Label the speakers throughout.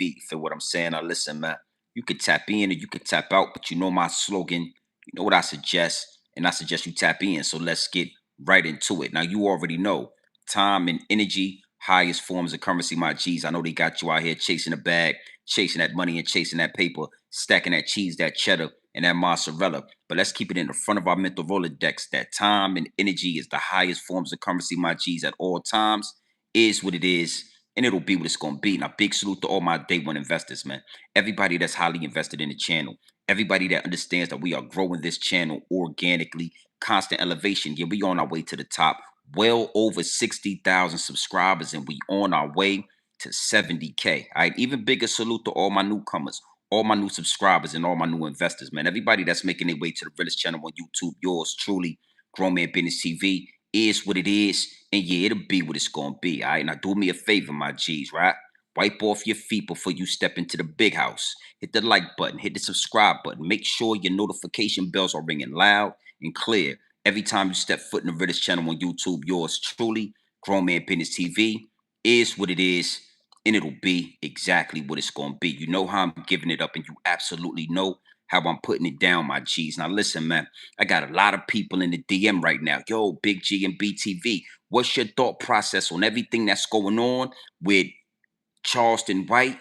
Speaker 1: beat. You feel what I'm saying? Now listen, man. You could tap in or you could tap out, but you know my slogan. You know what I suggest, and I suggest you tap in. So let's get right into it. Now you already know time and energy, highest forms of currency, my G's. I know they got you out here chasing the bag, chasing that money and chasing that paper, stacking that cheese, that cheddar, and that mozzarella. But let's keep it in the front of our mental Rolodex that time and energy is the highest forms of currency, my G's, at all times, is what it is, and it'll be what it's going to be. Now, big salute to all my day one investors, man. Everybody that's highly invested in the channel, everybody that understands that we are growing this channel organically, constant elevation. Yeah, we on our way to the top, well over 60,000 subscribers, and we on our way to 70K. All right, even bigger salute to all my newcomers, all my new subscribers, and all my new investors, man. Everybody that's making their way to the Realest channel on YouTube, yours truly, Grown Man Business TV, is what it is. And yeah, it'll be what it's going to be. All right. Now, do me a favor, my G's, right? Wipe off your feet before you step into the big house. Hit the like button, hit the subscribe button. Make sure your notification bells are ringing loud and clear every time you step foot in the Realest channel on YouTube. Yours truly, Grown Man Business TV, is what it is, and it'll be exactly what it's going to be. You know how I'm giving it up, and you absolutely know how I'm putting it down, my G's. Now, listen, man, I got a lot of people in the DM right now. Yo, Big G and BTV, what's your thought process on everything that's going on with Charleston White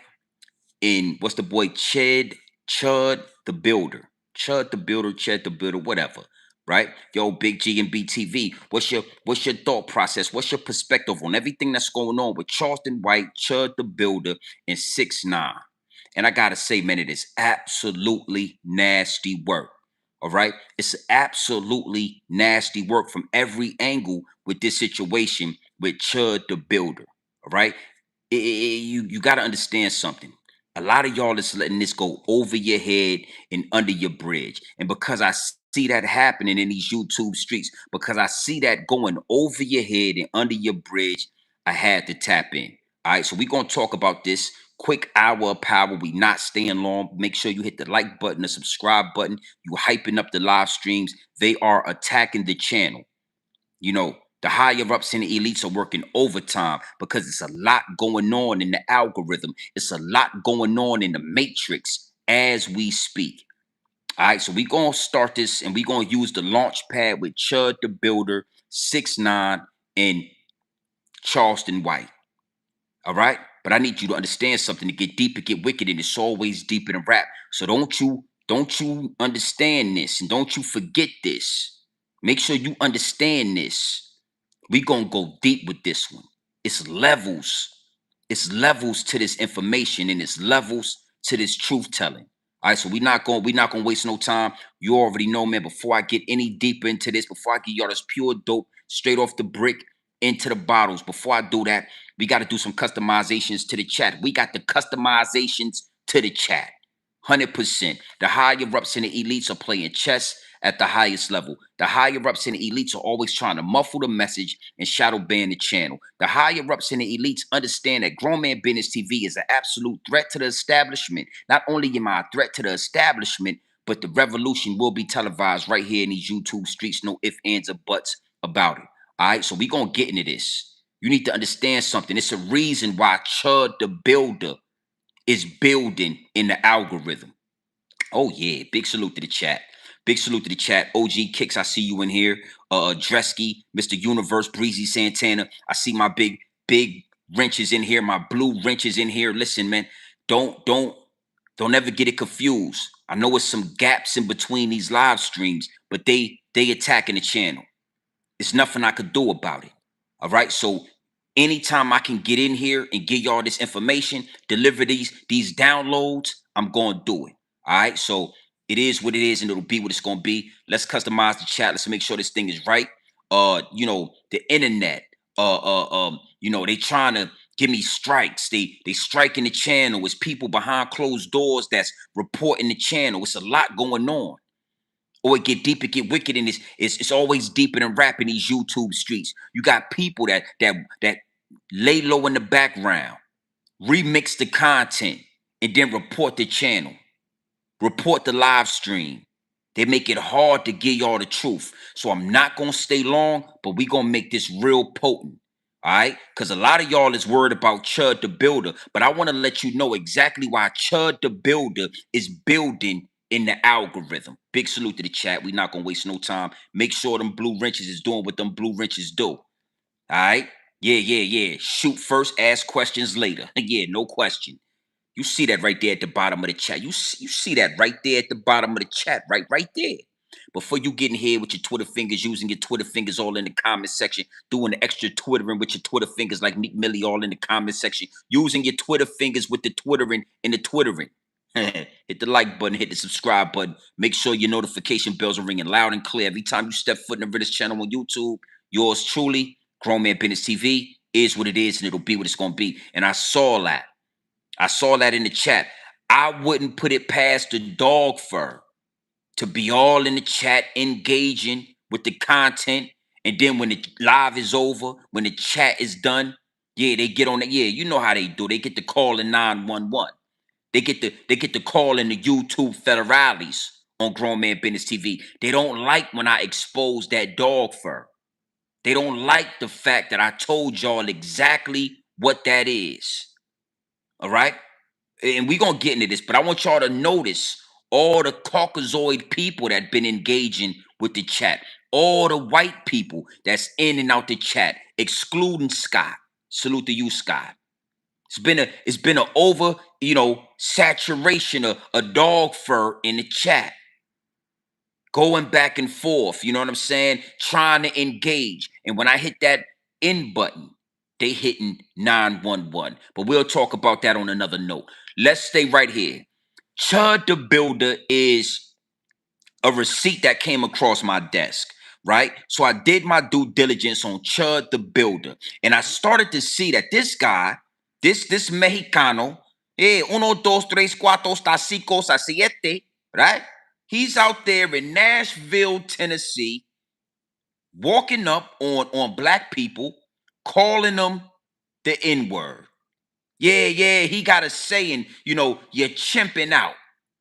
Speaker 1: and what's the boy Chud the Builder? Chud the Builder, Chud the Builder, whatever. Right? Yo, Big G and BTV, what's your thought process? What's your perspective on everything that's going on with Charleston White, Chud the Builder, and 6ix9ine? And I gotta say, man, it is absolutely nasty work. All right. It's absolutely nasty work from every angle with this situation with Chud the Builder. All right. You got to understand something. A lot of y'all is letting this go over your head and under your bridge. And because I see that happening in these YouTube streets, because I see that going over your head and under your bridge, I had to tap in. All right. So we're going to talk about this quick hour of power. We not staying long. Make sure you hit the like button, the subscribe button. You hyping up the live streams. They are attacking the channel. You know, the higher ups and the elites are working overtime because it's a lot going on in the algorithm. It's a lot going on in the matrix as we speak. All right, so we're going to start this and we're going to use the launch pad with Chud the Builder, 6ix9ine, and Charleston White. All right, but I need you to understand something. To get deep and get wicked, and it's always deep in a rap. So don't you understand this, and don't you forget this. Make sure you understand this. We gonna go deep with this one. It's levels. It's levels to this information, and it's levels to this truth telling. All right, so we not gonna waste no time. You already know, man. Before I get any deeper into this, before I give y'all this pure dope straight off the brick into the bottles, before I do that, we got to do some customizations to the chat. We got the customizations to the chat. 100%. The higher ups and the elites are playing chess at the highest level. The higher ups and the elites are always trying to muffle the message and shadow ban the channel. The higher ups and the elites understand that Grown Man Business TV is an absolute threat to the establishment. Not only am I a threat to the establishment, but the revolution will be televised right here in these YouTube streets. No ifs, ands, or buts about it. All right, so we're going to get into this. You need to understand something. It's a reason why Chud the Builder is building in the algorithm. Oh, yeah. Big salute to the chat. Big salute to the chat. OG Kicks, I see you in here. Dresky, Mr. Universe, Breezy Santana. I see my big wrenches in here, my blue wrenches in here. Listen, man, don't ever get it confused. I know it's some gaps in between these live streams, but they attacking the channel. It's nothing I could do about it. All right. So anytime I can get in here and give y'all this information, deliver these downloads, I'm going to do it. All right. So it is what it is, and it'll be what it's going to be. Let's customize the chat. Let's make sure this thing is right. The internet, they trying to give me strikes. They striking the channel. It's people behind closed doors that's reporting the channel. It's a lot going on. Or it get deep, it get wicked, and it's always deeper than rap in these YouTube streets. You got people that lay low in the background, remix the content, and then report the channel, report the live stream. They make it hard to give y'all the truth. So I'm not gonna stay long, but we gonna make this real potent. All right, because a lot of y'all is worried about Chud the Builder, but I want to let you know exactly why Chud the Builder is building in the algorithm. Big salute to the chat. We're not gonna waste no time. Make sure them blue wrenches is doing what them blue wrenches do. All right, yeah. Shoot first, ask questions later. Yeah, no question. You see that right there at the bottom of the chat. You see that right there at the bottom of the chat, right there. Before you get in here with your Twitter fingers, using your Twitter fingers all in the comment section, doing the extra Twittering with your Twitter fingers like Meek Millie all in the comment section, using your Twitter fingers with the Twittering and the Twittering. Hit the like button, hit the subscribe button. Make sure your notification bells are ringing loud and clear every time you step foot in the Realest channel on YouTube. Yours truly, Grown Man Business TV, is what it is and it'll be what it's going to be. And I saw that. I saw that in the chat. I wouldn't put it past the dog fur to be all in the chat, engaging with the content. And then when the live is over, when the chat is done, yeah, they get on it. Yeah, you know how they do. They get the call in 911. They get the call in the YouTube federales on Grown Man Business TV. They don't like when I expose that dog fur. They don't like the fact that I told y'all exactly what that is. All right? And we're gonna get into this, but I want y'all to notice all the Caucasoid people that been engaging with the chat, all the white people that's in and out the chat, excluding Scott. Salute to you, Scott. It's been a over, saturation of a dog fur in the chat, going back and forth. You know what I'm saying? Trying to engage, and when I hit that in button, they hitting 911. But we'll talk about that on another note. Let's stay right here. Chud the Builder is a receipt that came across my desk, right? So I did my due diligence on Chud the Builder, and I started to see that this guy, this Mexicano, uno, dos, tres, cuatro, hasta cinco, hasta siete, right? He's out there in Nashville, Tennessee, walking up on black people, calling them the N-word. Yeah, he got a saying, you're chimping out.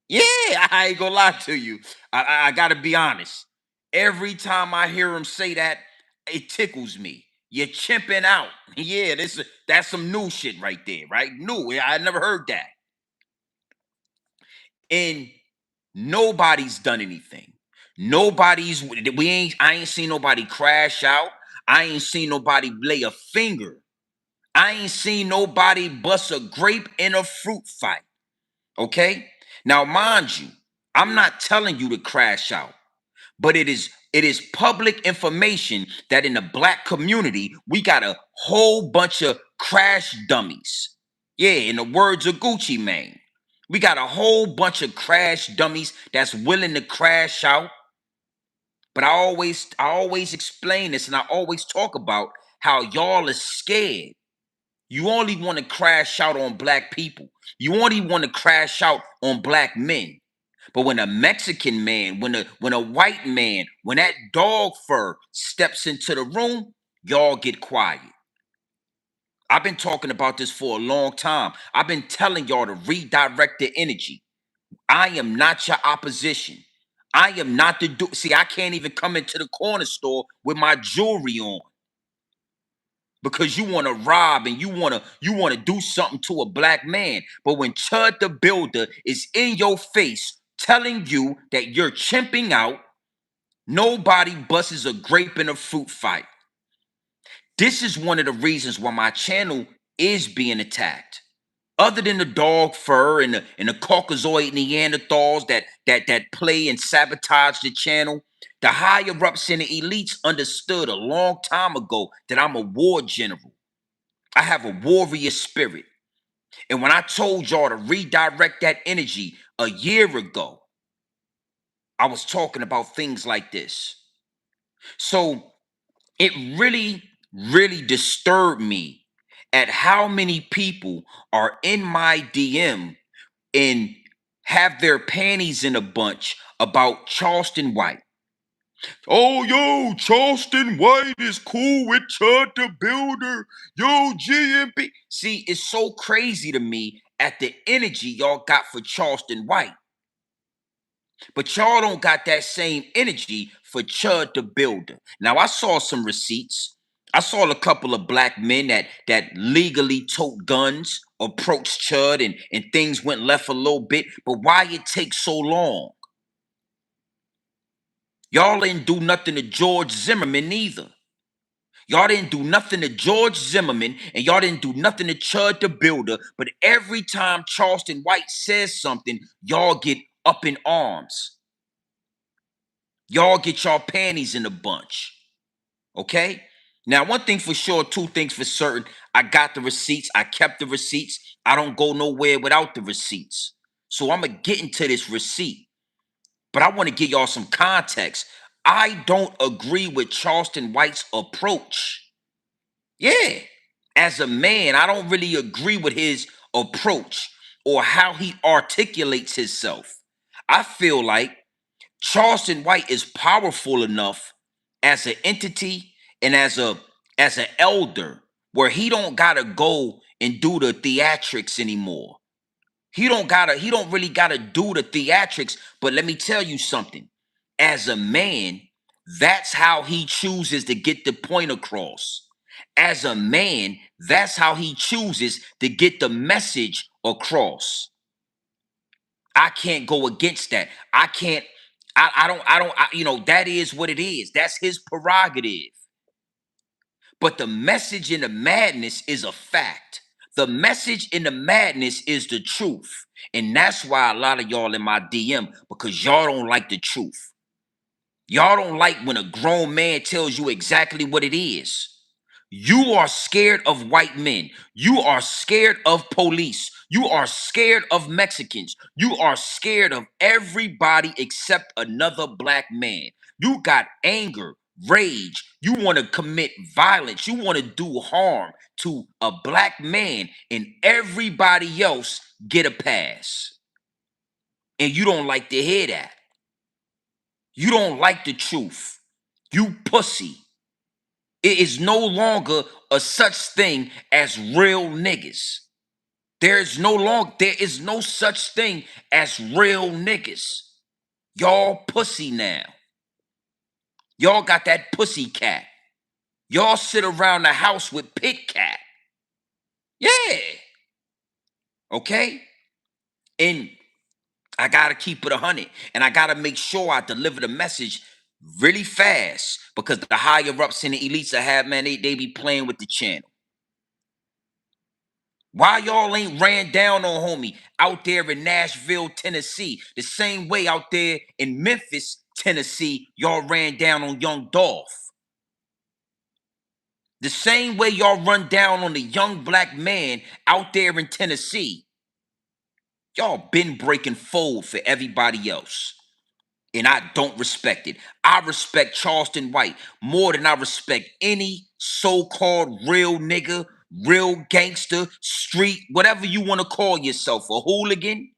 Speaker 1: Yeah, I ain't gonna lie to you. I gotta be honest. Every time I hear him say that, it tickles me. You're chimping out. Yeah, that's some new shit right there, right? New. I never heard that. And nobody's done anything. I ain't seen nobody crash out. I ain't seen nobody lay a finger. I ain't seen nobody bust a grape in a fruit fight. Okay? Now, mind you, I'm not telling you to crash out, but it is public information that in the black community, we got a whole bunch of crash dummies. Yeah, in the words of Gucci Mane. We got a whole bunch of crash dummies that's willing to crash out. But I always explain this and I always talk about how y'all are scared. You only want to crash out on black people. You only want to crash out on black men. But when a Mexican man, when a white man, when that dog fur steps into the room, y'all get quiet. I've been talking about this for a long time. I've been telling y'all to redirect the energy. I am not your opposition. I am not the do. See, I can't even come into the corner store with my jewelry on because you want to rob and you want to do something to a black man. But when Chud the Builder is in your face telling you that you're chimping out, nobody busts a grape in a fruit fight. This is one of the reasons why my channel is being attacked. Other than the dog fur and the Caucasoid Neanderthals that play and sabotage the channel, the higher ups and the elites understood a long time ago that I'm a war general. I have a warrior spirit. And when I told y'all to redirect that energy a year ago, I was talking about things like this. So it really disturbed me at how many people are in my DM and have their panties in a bunch about Charleston White. Oh, yo, Charleston White is cool with Chud the Builder. Yo, GMP. See, it's so crazy to me at the energy y'all got for Charleston White. But y'all don't got that same energy for Chud the Builder. Now, I saw some receipts. I saw a couple of black men that legally tote guns, approached Chud, and things went left a little bit. But why it takes so long? Y'all didn't do nothing to George Zimmerman neither. Y'all didn't do nothing to George Zimmerman, and y'all didn't do nothing to Chud the Builder. But every time Charleston White says something, y'all get up in arms. Y'all get y'all panties in a bunch. Okay? Now, one thing for sure, two things for certain. I got the receipts. I kept the receipts. I don't go nowhere without the receipts. So I'm going to get into this receipt. But I want to give y'all some context. I don't agree with Charleston White's approach. Yeah. As a man, I don't really agree with his approach or how he articulates himself. I feel like Charleston White is powerful enough as an entity and as an elder where he don't gotta go and do the theatrics anymore. He don't really gotta do the theatrics, but let me tell you something. As a man, that's how he chooses to get the point across. As a man, that's how he chooses to get the message across. I can't go against that. I can't, you know, that is what it is. That's his prerogative. But the message in the madness is a fact. The message in the madness is the truth. And that's why a lot of y'all in my DM, because y'all don't like the truth. Y'all don't like when a grown man tells you exactly what it is. You are scared of white men. You are scared of police. You are scared of Mexicans. You are scared of everybody except another black man. You got anger, rage. You want to commit violence. You want to do harm to a black man, and everybody else get a pass. And you don't like to hear that. You don't like the truth. You pussy. It is no longer a such thing as real niggas. There is no such thing as real niggas. Y'all pussy now. Y'all got that pussy cat. Y'all sit around the house with pit cat. Yeah. Okay? And I gotta keep it 100. And I gotta make sure I deliver the message really fast. Because the higher ups and the elites I have, man, they be playing with the channel. Why y'all ain't ran down on homie out there in Nashville, Tennessee? The same way out there in Memphis, Tennessee, y'all ran down on young Dolph. The same way y'all run down on the young black man out there in Tennessee. Y'all been breaking fold for everybody else. And I don't respect it. I respect Charleston White more than I respect any so-called real nigga, real gangster, street, whatever you want to call yourself, a hooligan.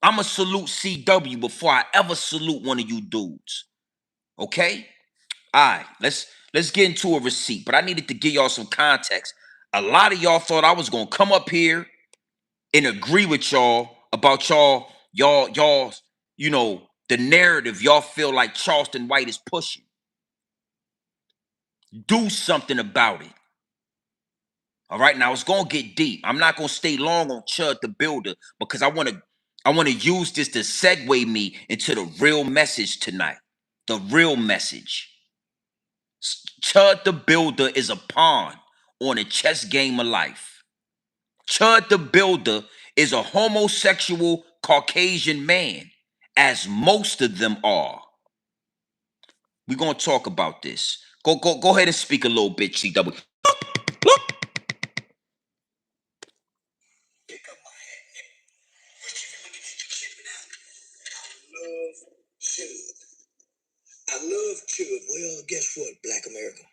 Speaker 1: I'ma salute CW before I ever salute one of you dudes. Okay? All right, let's get into a receipt. But I needed to give y'all some context. A lot of y'all thought I was gonna come up here and agree with y'all about y'all, you know, the narrative y'all feel like Charleston White is pushing. Do something about it. All right, now it's gonna get deep. I'm not gonna stay long on Chud the Builder because I wanna use this to segue me into the real message tonight. The real message. Chud the Builder is a pawn on a chess game of life. Chud the Builder is a homosexual Caucasian man, as most of them are. We're gonna talk about this. Go ahead and speak a little bit, CW.
Speaker 2: Love Chud. I love Chud. Well, guess what, Black America?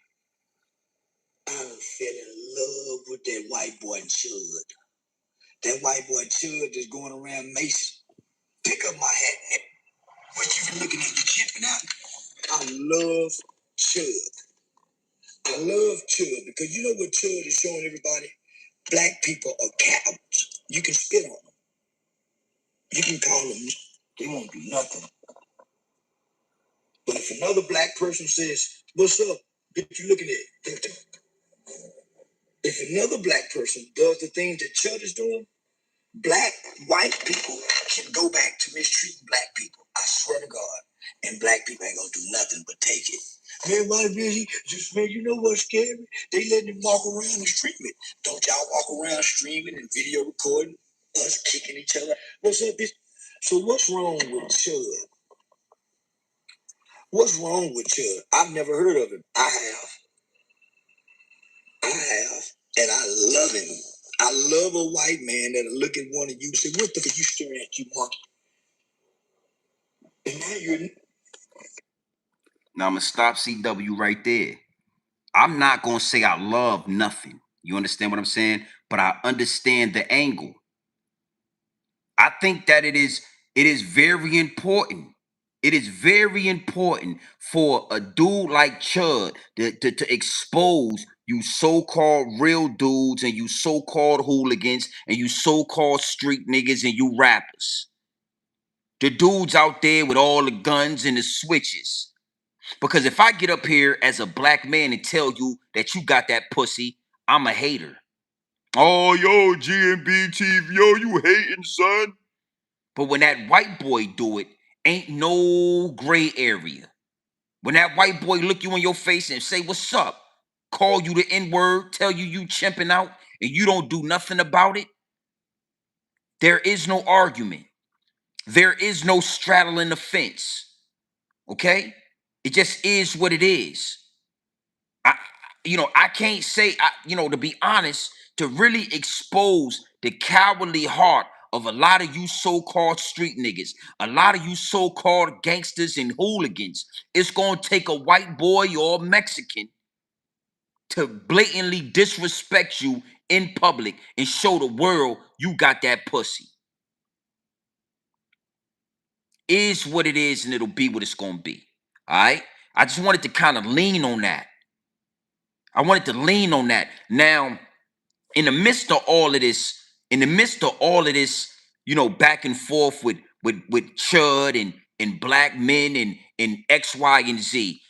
Speaker 2: I done fell in love with that white boy Chud. That white boy Chud is going around Mason. Pick up my hat, nigga. What you looking at? You chipping out? I love Chud. I love Chud because you know what Chud is showing everybody? Black people are cowards. You can spit on them. You can call them. They won't do nothing. But if another black person says, "What's up?" If you're looking at it, if another black person does the things that Chud is doing, black, white people can go back to mistreating black people. I swear to God. And black people ain't gonna do nothing but take it. Man, why busy? Just man, you know what's scary? They letting them walk around and stream it. Don't y'all walk around streaming and video recording us kicking each other? What's up, bitch? So what's wrong with Chud? What's wrong with Chud? I've never heard of him. I have, and I love him. I love a white man that'll look at one of you and say, "What the fuck are you staring at, you monkey?" And now you're.
Speaker 1: Now I'm gonna stop CW right there. I'm not gonna say I love nothing. You understand what I'm saying? But I understand the angle. I think that it is very important. It is very important for a dude like Chud to expose you so-called real dudes and you so-called hooligans and you so-called street niggas and you rappers. The dudes out there with all the guns and the switches. Because if I get up here as a black man and tell you that you got that pussy, I'm a hater. Oh, yo, GMB TV, yo, you hating, son. But when that white boy do it, ain't no gray area. When that white boy look you in your face and say, what's up? Call you the N-word, tell you chimping out, and you don't do nothing about it, there is no argument. There is no straddling the fence. Okay? It just is what it is. I can't say, to be honest, to really expose the cowardly heart of a lot of you so-called street niggas, a lot of you so-called gangsters and hooligans, it's gonna take a white boy or a Mexican to blatantly disrespect you in public and show the world you got that pussy. Is what it is, and it'll be what it's gonna be. All right. I just wanted to kind of lean on that. Now, in the midst of all of this, back and forth with Chud and black men and X, Y, and Z,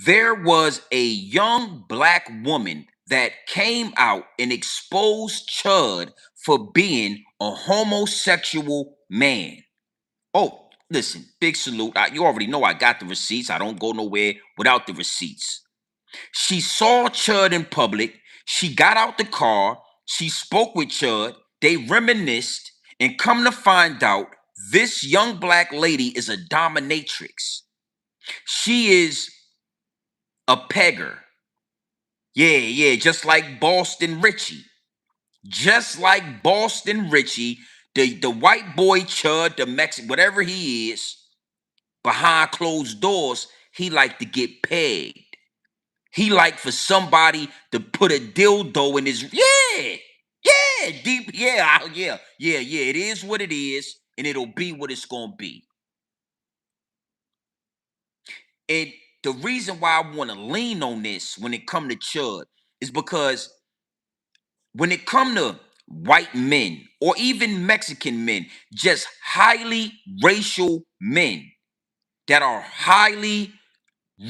Speaker 1: there was a young black woman that came out and exposed Chud for being a homosexual man. Oh, listen, big salute. You already know I got the receipts. I don't go nowhere without the receipts. She saw Chud in public. She got out the car. She spoke with Chud. They reminisced, and come to find out, this young black lady is a dominatrix. She is a pegger. Yeah, just like Boston Richie. Just like Boston Richie, the white boy Chud, the Mexican, whatever he is, behind closed doors, he like to get pegged. He like for somebody to put a dildo in his deep yeah. It is what it is, and it'll be what it's gonna be. And the reason why I want to lean on this when it come to Chud is because when it come to white men or even Mexican men, just highly racial men that are highly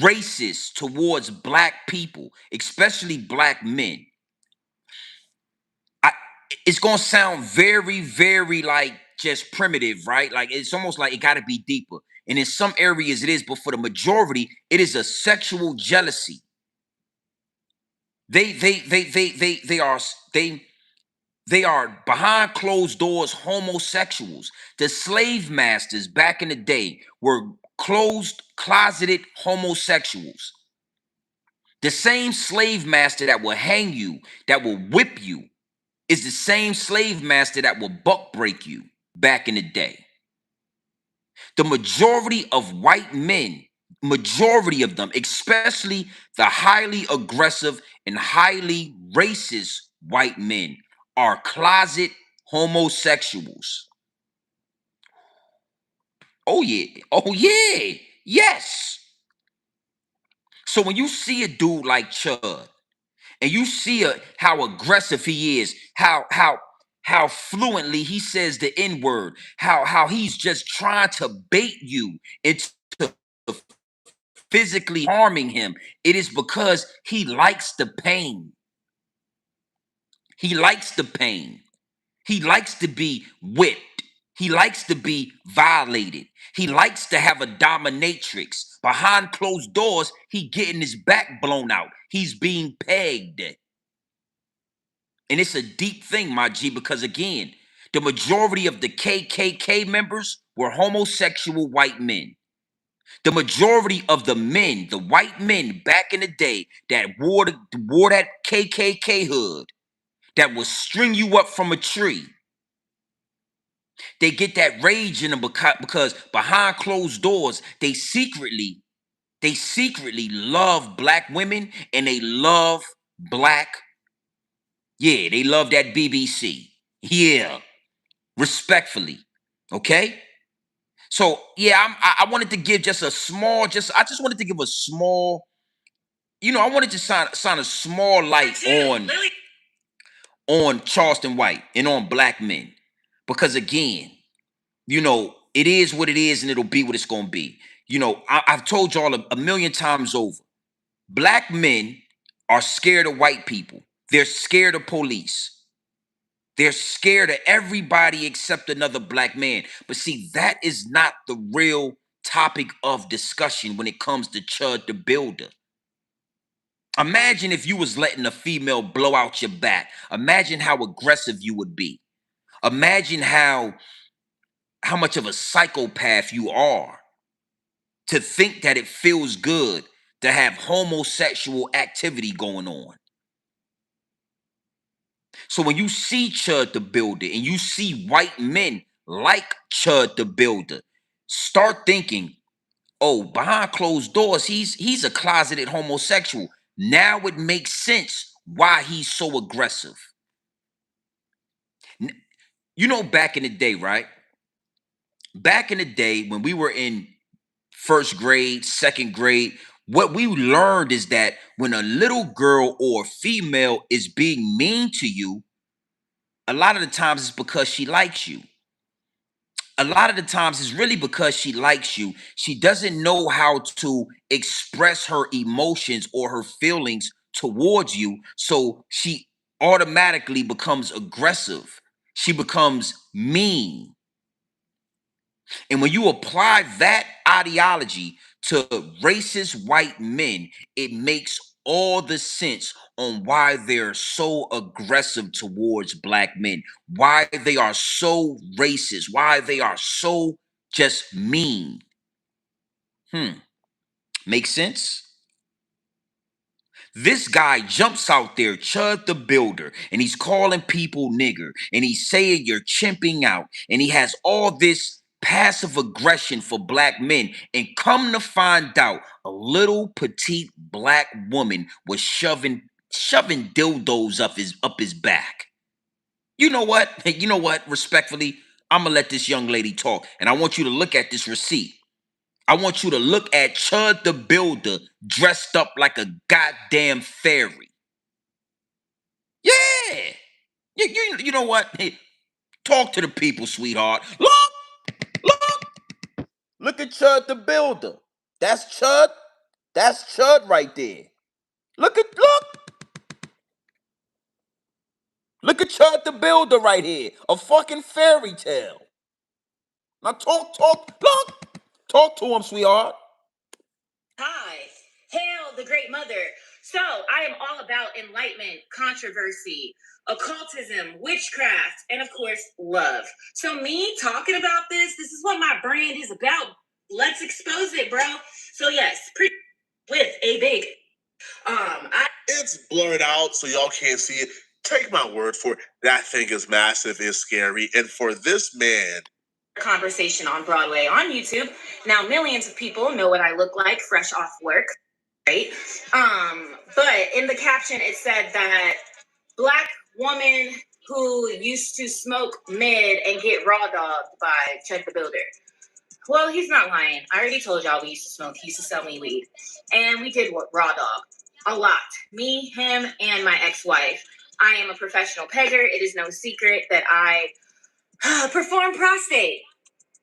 Speaker 1: racist towards black people, especially black men. It's gonna sound very, very like just primitive, right? Like it's almost like it gotta be deeper. And in some areas it is, but for the majority, it is a sexual jealousy. They are behind closed doors homosexuals. The slave masters back in the day were closeted homosexuals. The same slave master that will hang you, that will whip you, is the same slave master that will buck break you back in the day. The majority of white men, majority of them, especially the highly aggressive and highly racist white men, are closet homosexuals. Oh yeah, yes. So when you see a dude like Chud, and you see how aggressive he is, how fluently he says the N-word, how he's just trying to bait you into physically harming him, it is because he likes the pain. He likes the pain. He likes to be whipped. He likes to be violated. He likes to have a dominatrix. Behind closed doors, he getting his back blown out. He's being pegged. And it's a deep thing, my G, because again, the majority of the KKK members were homosexual white men. The majority of the men, the white men back in the day that wore that KKK hood, that will string you up from a tree, they get that rage in them because behind closed doors, they secretly love black women and they love black. Yeah, they love that BBC. Yeah, respectfully. Okay? So yeah, I wanted to give just a small, I just wanted to give a small, I wanted to shine a small light on Charleston White and on black men. Because again, it is what it is and it'll be what it's gonna be. I've told y'all a million times over. Black men are scared of white people. They're scared of police. They're scared of everybody except another black man. But see, that is not the real topic of discussion when it comes to Chud the Builder. Imagine if you was letting a female blow out your back. Imagine how aggressive you would be. Imagine how much of a psychopath you are to think that it feels good to have homosexual activity going on. So when you see Chud the Builder and you see white men like Chud the Builder, start thinking, oh, behind closed doors, he's a closeted homosexual. Now it makes sense why he's so aggressive. Back in the day, right? Back in the day when we were in first grade, second grade, what we learned is that when a little girl or female is being mean to you, a lot of the times it's because she likes you. A lot of the times it's really because she likes you. She doesn't know how to express her emotions or her feelings towards you. So she automatically becomes aggressive. She becomes mean. And when you apply that ideology to racist white men, it makes all the sense on why they're so aggressive towards black men, why they are so racist, why they are so just mean. Makes sense? This guy jumps out there, Chud the Builder, and he's calling people nigger, and he's saying you're chimping out, and he has all this passive aggression for black men. And come to find out, a little petite black woman was shoving dildos up his back. You know what? Hey, you know what? Respectfully, I'm gonna let this young lady talk, and I want you to look at this receipt. I want you to look at Chud the Builder dressed up like a goddamn fairy. Yeah. You know what? Hey, talk to the people, sweetheart. Look at Chud the Builder. That's Chud. That's Chud right there. Look at Chud the Builder right here. A fucking fairy tale. Now talk to him, sweetheart.
Speaker 2: Hi. Hail the Great Mother. So, I am all about enlightenment, controversy, occultism, witchcraft, and of course, love. So, me talking about this is what my brand is about. Let's expose it, bro. So, yes, with a big
Speaker 3: It's blurred out so y'all can't see it. Take my word for it. That thing is massive, is scary. And for this man,
Speaker 2: conversation on Broadway on YouTube. Now, millions of people know what I look like fresh off work, right? But in the caption, it said that black woman who used to smoke mid and get raw dogged by Chud the Builder. Well, he's not lying. I already told y'all we used to smoke. He used to sell me weed. And we did raw dog a lot. Me, him, and my ex-wife. I am a professional pegger. It is no secret that I perform prostate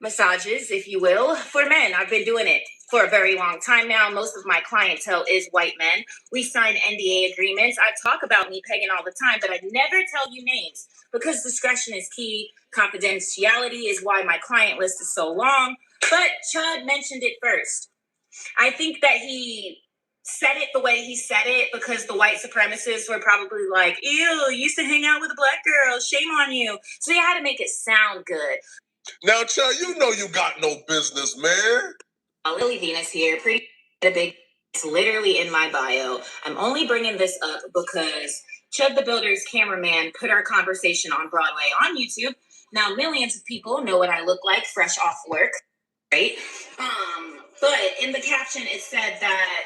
Speaker 2: massages, if you will, for men. I've been doing it for a very long time now. Most of my clientele is white men. We sign NDA agreements. I talk about me pegging all the time, but I never tell you names because discretion is key. Confidentiality is why my client list is so long. But Chud mentioned it first. I think that he said it the way he said it because the white supremacists were probably like, ew, you used to hang out with a black girl. Shame on you. So they had to make it sound good.
Speaker 3: Now, Chud, you know you got no business, man.
Speaker 2: Lily Venus here. Pretty big. It's literally in my bio. I'm only bringing this up because Chud the Builder's cameraman put our conversation on Broadway on YouTube. Now millions of people know what I look like fresh off work, right? But in the caption it said that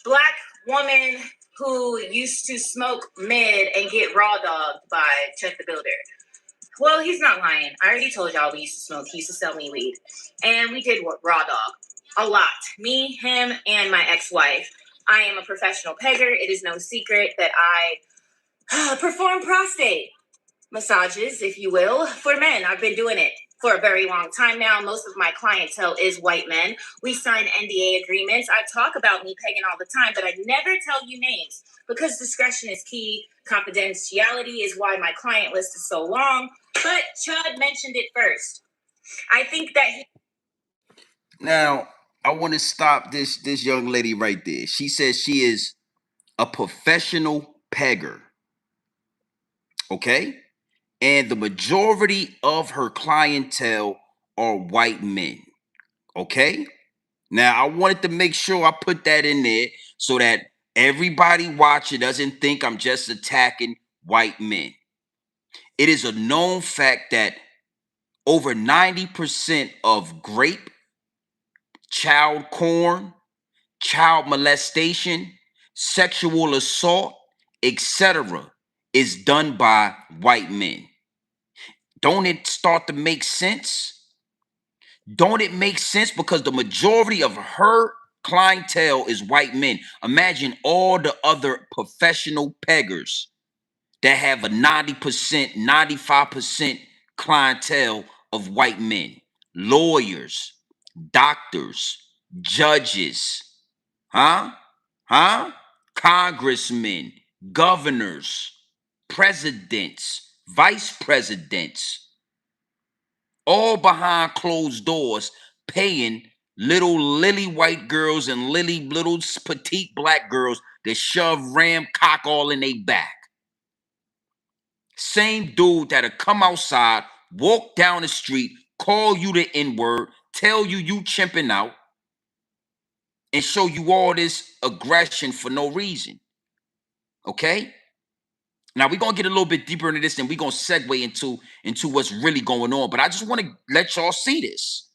Speaker 2: black woman who used to smoke mid and get raw dogged by Chud the Builder. Well, he's not lying. I already told y'all we used to smoke. He used to sell me weed. And we did raw dog. A lot. Me, him, and my ex-wife. I am a professional pegger. It is no secret that I perform prostate massages, if you will, for men. I've been doing it for a very long time now. Most of my clientele is white men. We sign NDA agreements. I talk about me pegging all the time, but I never tell you names because discretion is key. Confidentiality is why my client list is so long. But Chud mentioned it first. I think that he.
Speaker 1: Now, I want to stop this young lady right there. She says she is a professional pegger. Okay? And the majority of her clientele are white men. Okay? Now, I wanted to make sure I put that in there so that everybody watching doesn't think I'm just attacking white men. It is a known fact that over 90% of grape, child porn, child molestation, sexual assault, etc., is done by white men. Don't it start to make sense? Don't it make sense? Because the majority of her clientele is white men. Imagine all the other professional peggers that have a 90%, 95% clientele of white men. Lawyers, doctors, judges, huh? Huh? Congressmen, governors, presidents, vice presidents, all behind closed doors, paying little lily white girls and little petite black girls that shove ram cock all in their back. Same dude that'll come outside, walk down the street, call you the N-word, tell you chimping out, and show you all this aggression for no reason. Okay? Now we're gonna get a little bit deeper into this and we're gonna segue into what's really going on. But I just want to let y'all see this.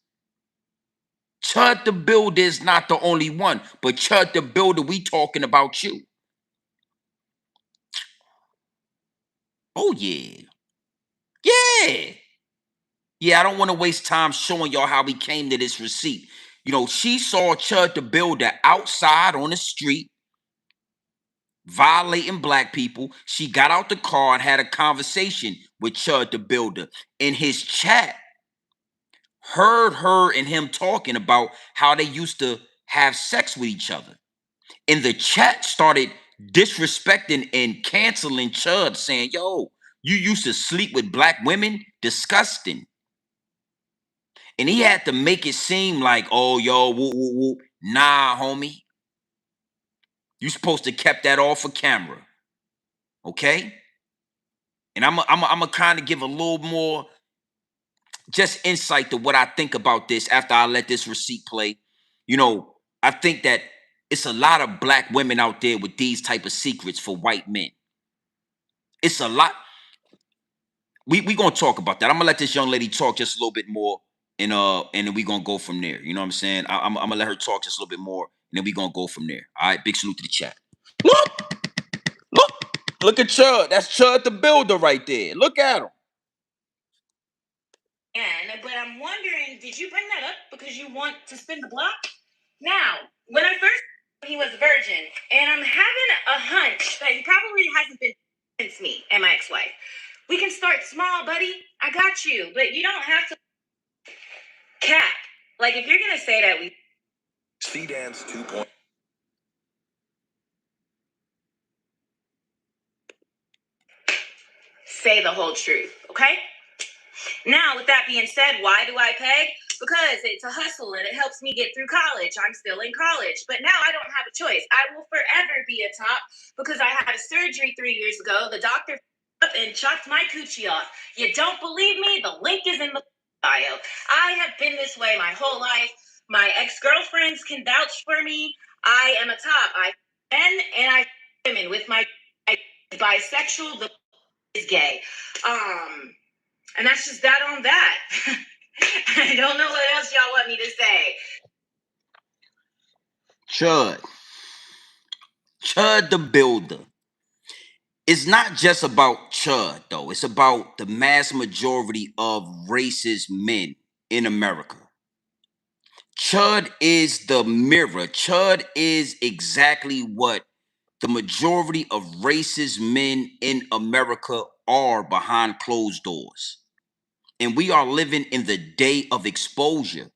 Speaker 1: Chud the Builder is not the only one, but Chud the Builder, we talking about you. Oh yeah. Yeah. Yeah, I don't want to waste time showing y'all how we came to this receipt. You know, she saw Chud the Builder outside on the street violating black people. She got out the car and had a conversation with Chud the Builder. In his chat, heard her and him talking about how they used to have sex with each other. In the chat, started disrespecting and canceling Chud, saying, yo, you used to sleep with black women? Disgusting. And he had to make it seem like, oh, yo, woo, woo, woo. Nah, homie. You supposed to kept that all for camera. Okay? And I'm a kind of give a little more just insight to what I think about this after I let this receipt play. You know, I think that it's a lot of black women out there with these type of secrets for white men. It's a lot. We gonna talk about that. I'm gonna let this young lady talk just a little bit more, and then we gonna go from there. You know what I'm saying? I'm gonna let her talk just a little bit more, and then we gonna go from there. All right, big salute to the chat. Look, look at Chud. That's Chud the Builder right there. Look at him.
Speaker 2: But I'm wondering, did you bring that up because you want to spin the block? Now, when I first he was a virgin, and I'm having a hunch that he probably hasn't been since me and my ex-wife. We can start small, buddy. I got you, but you don't have to cap. Like if you're gonna say that we C Dance 2.0.
Speaker 4: Say the whole truth, okay? Now, with that being said, why do I peg? Because it's a hustle and it helps me get through college. I'm still in college, but now I don't have a choice. I will forever be a top because I had a surgery 3 years ago. The doctor up and chopped my coochie off. You don't believe me? The link is in the bio. I have been this way my whole life. My ex-girlfriends can vouch for me. I am a top. I and I women with my bisexual. The is gay. And that's just that on that. I don't know what else y'all want me to say.
Speaker 1: Chud. Chud the Builder. It's not just about Chud, though. It's about the mass majority of racist men in America. Chud is the mirror. Chud is exactly what the majority of racist men in America are behind closed doors. And we are living in the day of exposure.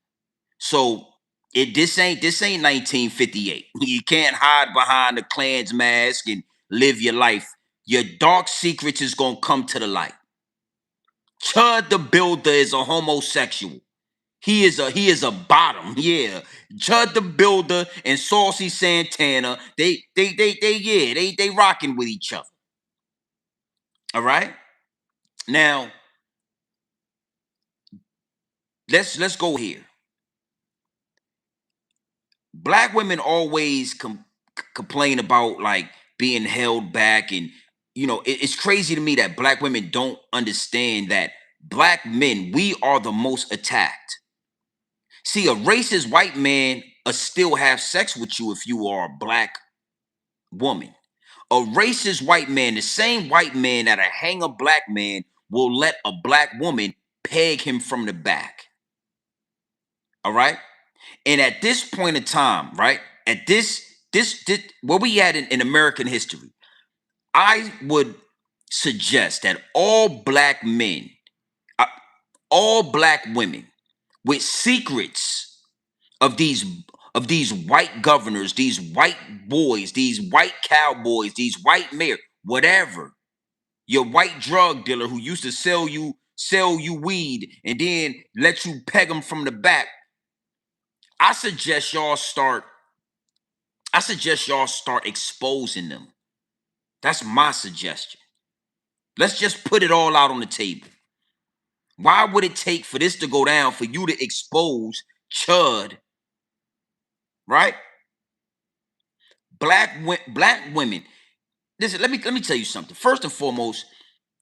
Speaker 1: So this ain't 1958. You can't hide behind the Klan's mask and live your life. Your dark secrets is gonna come to the light. Chud the Builder is a homosexual. He is a bottom, yeah. Chud the Builder and Saucy Santana, they rocking with each other. All right. Now let's go here. Black women always complain about like being held back, and it's crazy to me that black women don't understand that black men, we are the most attacked. See, a racist white man still have sex with you if you are a black woman. A racist white man, the same white man that'll hang a black man, will let a black woman peg him from the back. All right. And at this point in time, right, at this where we at in American history, I would suggest that all black men, uh, all black women with secrets of these white governors, these white boys, these white cowboys, these white mayors, whatever, your white drug dealer who used to sell you weed and then let you peg them from the back. I suggest y'all start exposing them. That's my suggestion. Let's just put it all out on the table. Why would it take for this to go down for you to expose Chud, right? Black women. Listen, let me tell you something. First and foremost,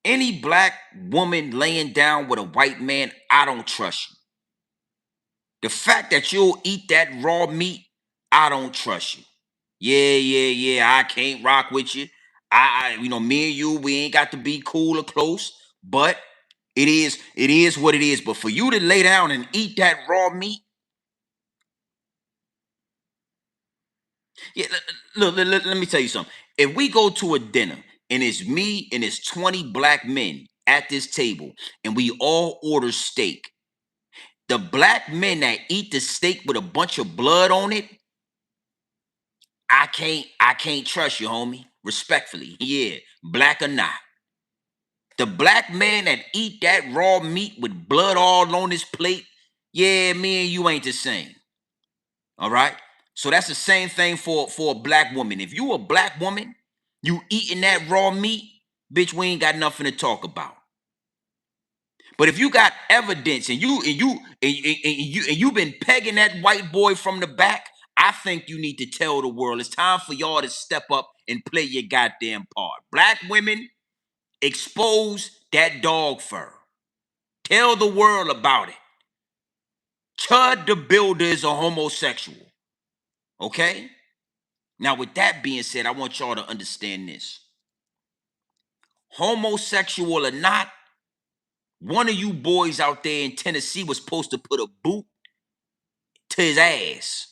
Speaker 1: any black woman laying down with a white man, I don't trust you. The fact that you'll eat that raw meat, I don't trust you. Yeah, I can't rock with you. Me and you, we ain't got to be cool or close, but it is what it is. But for you to lay down and eat that raw meat, yeah, look, let me tell you something. If we go to a dinner and it's me and it's 20 black men at this table and we all order steak, the black men that eat the steak with a bunch of blood on it, I can't trust you, homie. Respectfully. Yeah, black or not. The black man that eat that raw meat with blood all on his plate, yeah, me and you ain't the same. All right? So that's the same thing for a black woman. If you a black woman, you eating that raw meat, bitch, we ain't got nothing to talk about. But if you got evidence and you've been pegging that white boy from the back, I think you need to tell the world it's time for y'all to step up and play your goddamn part. Black women, expose that dog fur. Tell the world about it. Chud the Builder is a homosexual. Okay? Now, with that being said, I want y'all to understand this. Homosexual or not, one of you boys out there in Tennessee was supposed to put a boot to his ass.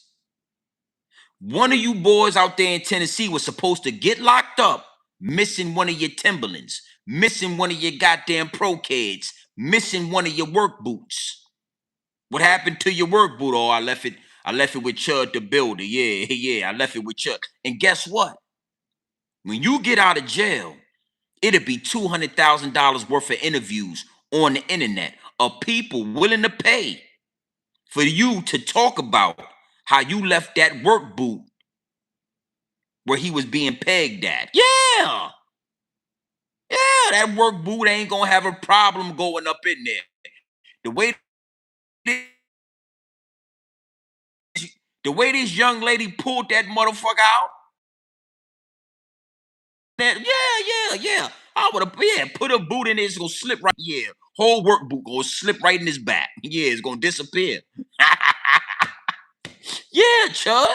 Speaker 1: One of you boys out there in Tennessee was supposed to get locked up, missing one of your Timberlands, missing one of your goddamn Pro Kids, missing one of your work boots. What happened to your work boot? Oh, I left I left it with Chud the builder. Yeah, yeah, I left it with Chud. And guess what? When you get out of jail, it'll be $200,000 worth of interviews on the internet of people willing to pay for you to talk about how you left that work boot where he was being pegged at. Yeah. Yeah, that work boot ain't gonna have a problem going up in there. The way this, the way this young lady pulled that motherfucker out, that yeah. I would have put a boot in there, it's gonna slip right. Yeah, whole work boot gonna slip right in his back. Yeah, it's gonna disappear. Yeah, Chud.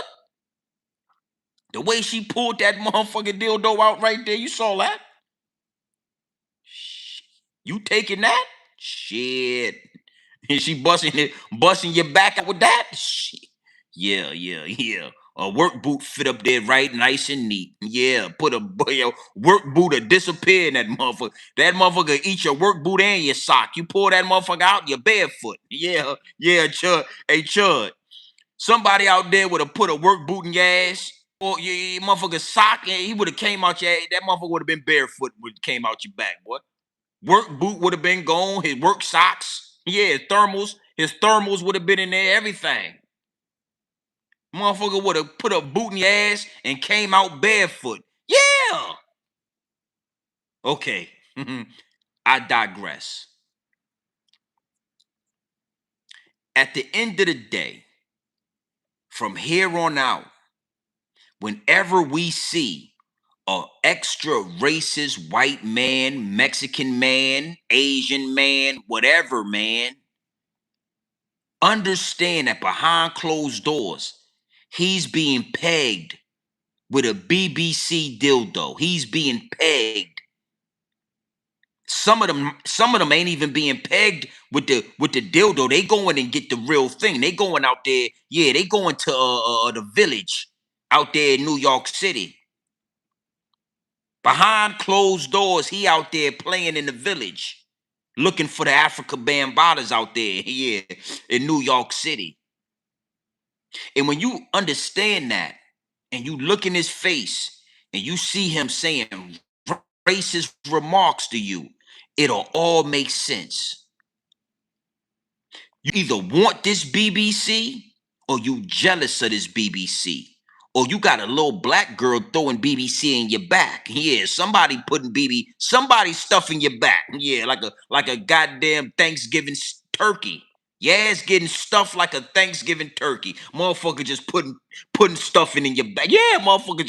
Speaker 1: The way she pulled that motherfucking dildo out right there, you saw that? You taking that? Shit. And she busting your back out with that? Shit. Yeah. A work boot fit up there right nice and neat. Yeah, put a work boot to disappear in that motherfucker. That motherfucker eat your work boot and your sock. You pull that motherfucker out, you're barefoot. Yeah, Chud. Hey, Chud. Somebody out there would have put a work boot in your ass. Or your motherfucker sock, and he would have came out your ass. That motherfucker would have been barefoot when it came out your back, boy. Work boot would have been gone. His work socks. Yeah, his thermals would have been in there, everything. Motherfucker would have put a boot in your ass and came out barefoot. Yeah. Okay. I digress. At the end of the day, from here on out, whenever we see a extra racist white man, Mexican man, Asian man, whatever man, understand that behind closed doors, he's being pegged with a BBC dildo. He's being pegged. Some of them ain't even being pegged with the dildo. They going and get the real thing. They going out there. Yeah, they going to the village out there in New York City. Behind closed doors, he out there playing in the village, looking for the Africa Bambatas out there. Yeah, in New York City. And when you understand that, and you look in his face, and you see him saying racist remarks to you, it'll all make sense. You either want this BBC or you jealous of this BBC. Or you got a little black girl throwing BBC in your back. Yeah, somebody stuffing your back. Yeah, like a goddamn Thanksgiving turkey. Yeah, it's getting stuffed like a Thanksgiving turkey. Motherfucker just putting stuffing in your back. Yeah, motherfucker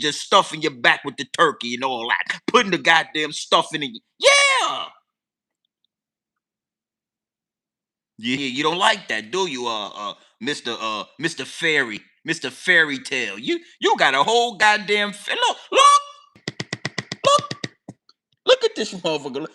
Speaker 1: just stuffing your back with the turkey and all that. Putting the goddamn stuffing in you. Yeah. Yeah, you don't like that, do you, Mr. Fairy Tale? You got a whole goddamn look at this motherfucker.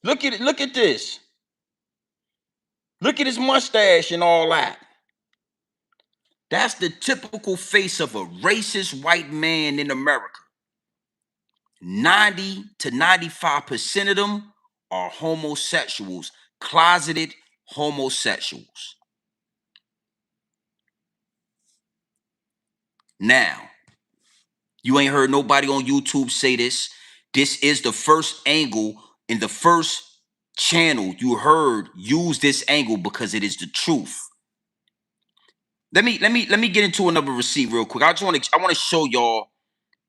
Speaker 1: Look at it. Look at this. Look at his mustache and all that. That's the typical face of a racist white man in America. 90 to 95% of them are homosexuals, closeted homosexuals. Now, you ain't heard nobody on YouTube say this. This is the first angle in the first channel you heard use this angle because it is the truth. Let me get into another receipt real quick. I want to show y'all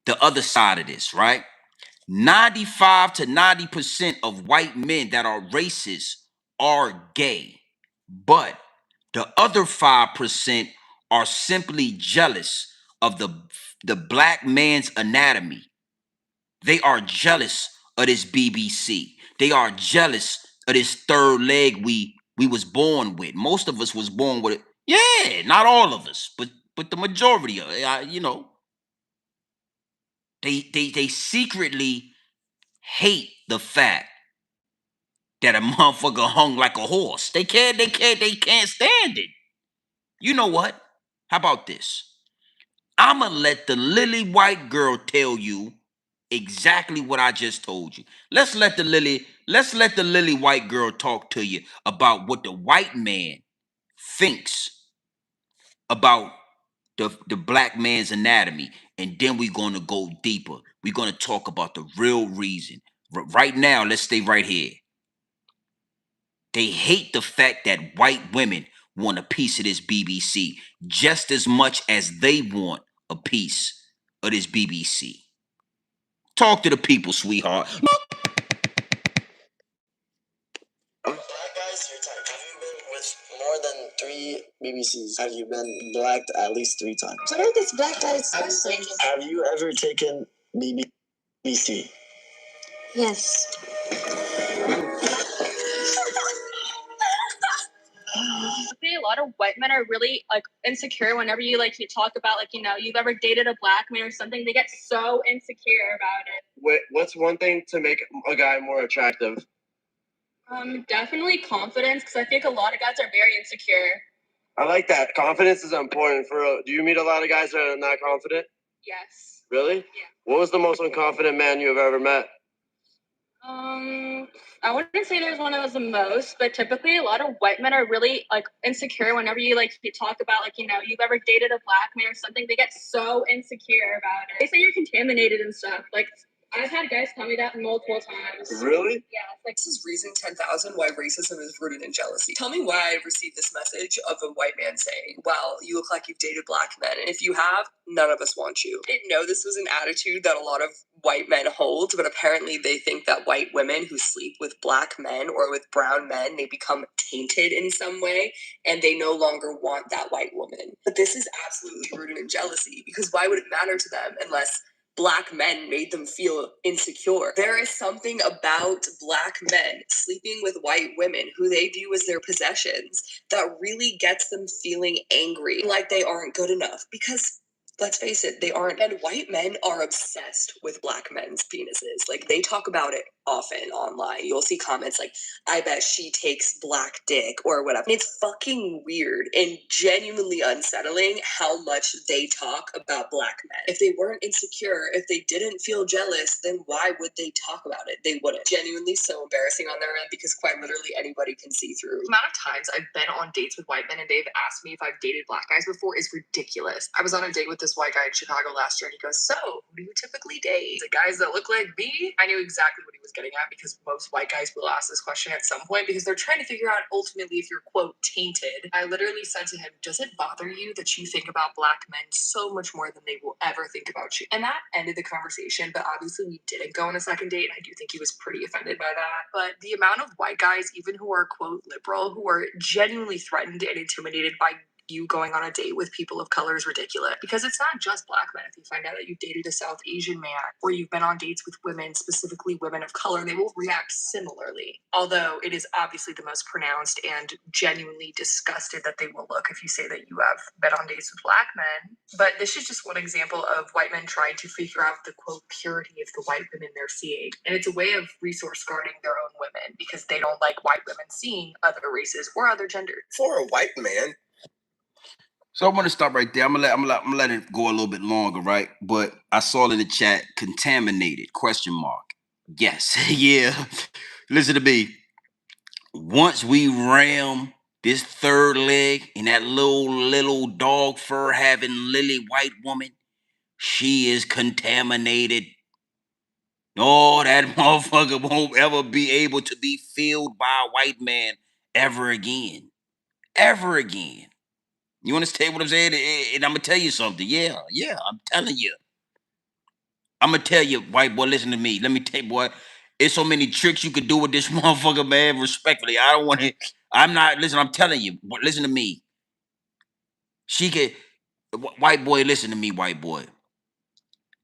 Speaker 1: the other side of this, right? 95 to 90% of white men that are racist are gay, but the other 5% are simply jealous of the black man's anatomy. They are jealous of this BBC. They are jealous of this third leg we was born with. Most of us was born with it. Yeah, not all of us, but the majority of it. They secretly hate the fact that a motherfucker hung like a horse. They can't stand it. You know what? How about this? I'ma let the lily white girl tell you Exactly what I just told you. Let's let the lily white girl talk to you about what the white man thinks about the black man's anatomy, and then we're going to go deeper. We're going to talk about the real reason. Right now, let's stay right here. They hate the fact that white women want a piece of this BBC just as much as they want a piece of this BBC. Talk to the people, sweetheart.
Speaker 2: Black guys, your type. Have you been with more than 3 BBCs? Have you been blacked at least 3 times? What are these black guys? Have you ever taken BBC? Yes.
Speaker 4: A lot of white men are really like insecure whenever you talk about you've ever dated a black man or something. They get so insecure about it.
Speaker 2: What's one thing to make a guy more attractive?
Speaker 4: Definitely confidence, because I think a lot of guys are very insecure.
Speaker 2: I like that. Confidence is important. For real. Do you meet a lot of guys that are not confident?
Speaker 4: Yes.
Speaker 2: Really?
Speaker 4: Yeah.
Speaker 2: What was the most unconfident man you have ever met?
Speaker 4: I wouldn't say there's one that was the most, but typically a lot of white men are really insecure whenever you talk about you've ever dated a black man or something. They get so insecure about it. They say you're contaminated and stuff. I've had guys tell me that multiple times.
Speaker 2: Really?
Speaker 4: Yeah.
Speaker 5: This is reason 10,000 why racism is rooted in jealousy. Tell me why I received this message of a white man saying, well, you look like you've dated black men, and if you have, none of us want you. I didn't know this was an attitude that a lot of white men hold, but apparently they think that white women who sleep with black men or with brown men, they become tainted in some way, and they no longer want that white woman. But this is absolutely rooted in jealousy, because why would it matter to them unless black men made them feel insecure? There is something about black men sleeping with white women who they view as their possessions that really gets them feeling angry, like they aren't good enough, because let's face it, they aren't. And white men are obsessed with black men's penises. They talk about it often online. You'll see comments like, I bet she takes black dick or whatever. It's fucking weird and genuinely unsettling how much they talk about black men. If they weren't insecure, if they didn't feel jealous, then why would they talk about it? They wouldn't. Genuinely so embarrassing on their end, because quite literally anybody can see through. The amount of times I've been on dates with white men and they've asked me if I've dated black guys before is ridiculous. I was on a date with this white guy in Chicago last year, and he goes, so who do you typically date? The guys that look like me? I knew exactly what he was getting at, because most white guys will ask this question at some point because they're trying to figure out ultimately if you're, quote, tainted. I literally said to him, does it bother you that you think about black men so much more than they will ever think about you? And that ended the conversation, but obviously we didn't go on a second date. I do think he was pretty offended by that. But the amount of white guys, even who are, quote, liberal, who are genuinely threatened and intimidated by you going on a date with people of color is ridiculous, because it's not just black men. If you find out that you've dated a South Asian man or you've been on dates with women, specifically women of color, they will react similarly. Although it is obviously the most pronounced and genuinely disgusted that they will look if you say that you have been on dates with black men. But this is just one example of white men trying to figure out the, quote, purity of the white women they're seeing. And it's a way of resource guarding their own women, because they don't like white women seeing other races or other genders.
Speaker 2: For a white man.
Speaker 1: So I want to stop right there. I'm gonna let it go a little bit longer, right? But I saw in the chat, contaminated, question mark. Yes, yeah. Listen to me. Once we ram this third leg in that little dog fur having lily white woman, she is contaminated. Oh, that motherfucker won't ever be able to be filled by a white man ever again. Ever again. You understand what I'm saying? And I'm gonna tell you something. Yeah, I'm telling you. I'm gonna tell you, white boy, listen to me. Let me tell you, boy, it's so many tricks you could do with this motherfucker, man. Respectfully, I don't want to. I'm not. Listen, I'm telling you. Listen to me. She could. White boy, listen to me, white boy.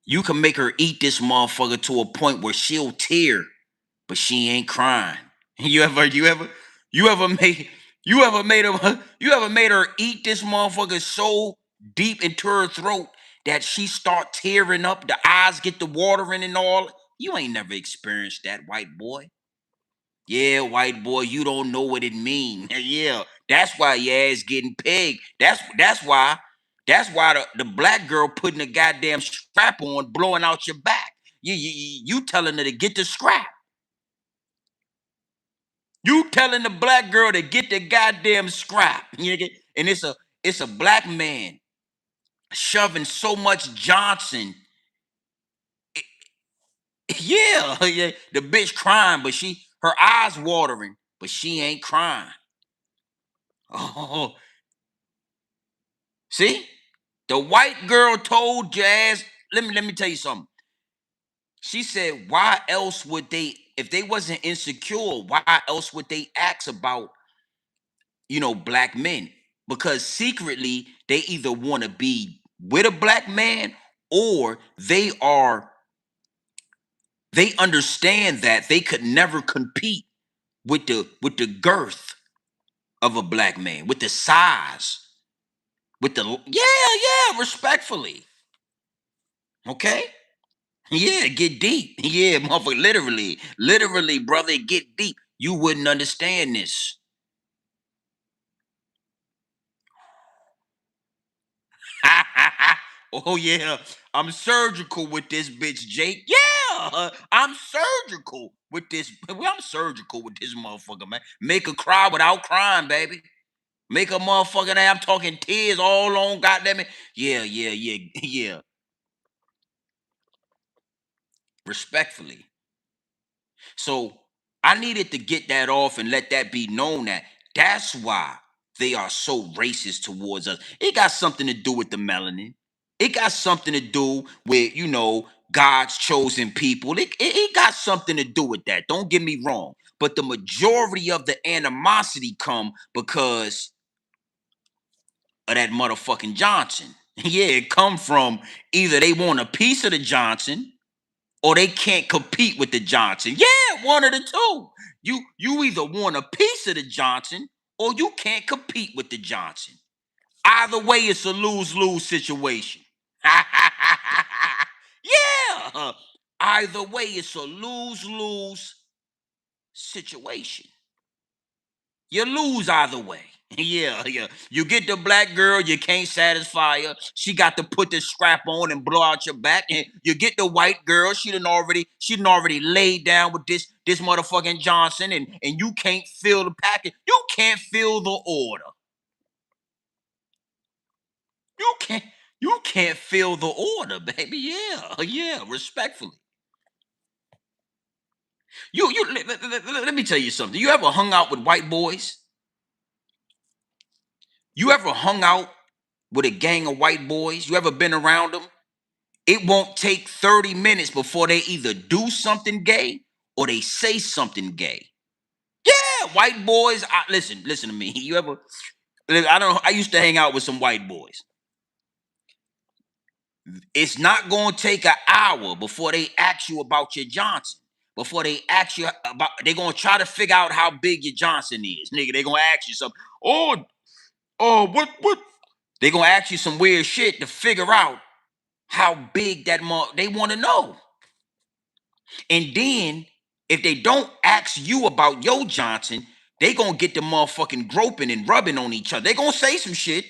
Speaker 1: You can make her eat this motherfucker to a point where she'll tear, but she ain't crying. You ever made her eat this motherfucker so deep into her throat that she start tearing up, the eyes get the watering and all? You ain't never experienced that, white boy. Yeah, white boy, you don't know what it means. Yeah, that's why your ass getting pegged. That's why the black girl putting a goddamn strap on, blowing out your back. You telling her to get the scrap. You telling the black girl to get the goddamn scrap. And it's a black man shoving so much Johnson. Yeah, yeah. The bitch crying, but her eyes watering, but she ain't crying. Oh, see? The white girl told your ass, let me tell you something. She said, why else would they, if they wasn't insecure, why else would they ask about, black men? Because secretly, they either want to be with a black man or they understand that they could never compete with the girth of a black man, with the size, with the respectfully. Okay? Yeah, get deep. Yeah, motherfucker, literally, brother, get deep. You wouldn't understand this. Oh yeah, I'm surgical with this bitch, Jake. Yeah, I'm surgical with this. I'm surgical with this motherfucker, man. Make her cry without crying, baby. Make a motherfucker that I'm talking tears all on, goddamn it. Yeah, yeah. Respectfully. So I needed to get that off and let that be known that that's why they are so racist towards us. It got something to do with the melanin. It got something to do with, God's chosen people. It got something to do with that. Don't get me wrong. But the majority of the animosity come because of that motherfucking Johnson. Yeah, it come from either they want a piece of the Johnson or they can't compete with the Johnson. Yeah, one of the two. You either want a piece of the Johnson or you can't compete with the Johnson. Either way, it's a lose-lose situation. Yeah. Either way, it's a lose-lose situation. You lose either way. Yeah. You get the black girl, you can't satisfy her. She got to put the scrap on and blow out your back. And you get the white girl, she done already laid down with this motherfucking Johnson, and you can't fill the package. You can't fill the order. You can't you can't fill the order, baby. Yeah, respectfully. Let me tell you something. You ever hung out with white boys? You ever hung out with a gang of white boys? You ever been around them? It won't take 30 minutes before they either do something gay or they say something gay. Yeah, white boys. Listen to me. You ever? I don't. I used to hang out with some white boys. It's not going to take an hour before they ask you about your Johnson. Before they ask you about, they're going to try to figure out how big your Johnson is, nigga. They're going to ask you something. What? They're going to ask you some weird shit to figure out how big they want to know. And then if they don't ask you about your Johnson, they gonna get the motherfucking groping and rubbing on each other. They gonna say some shit.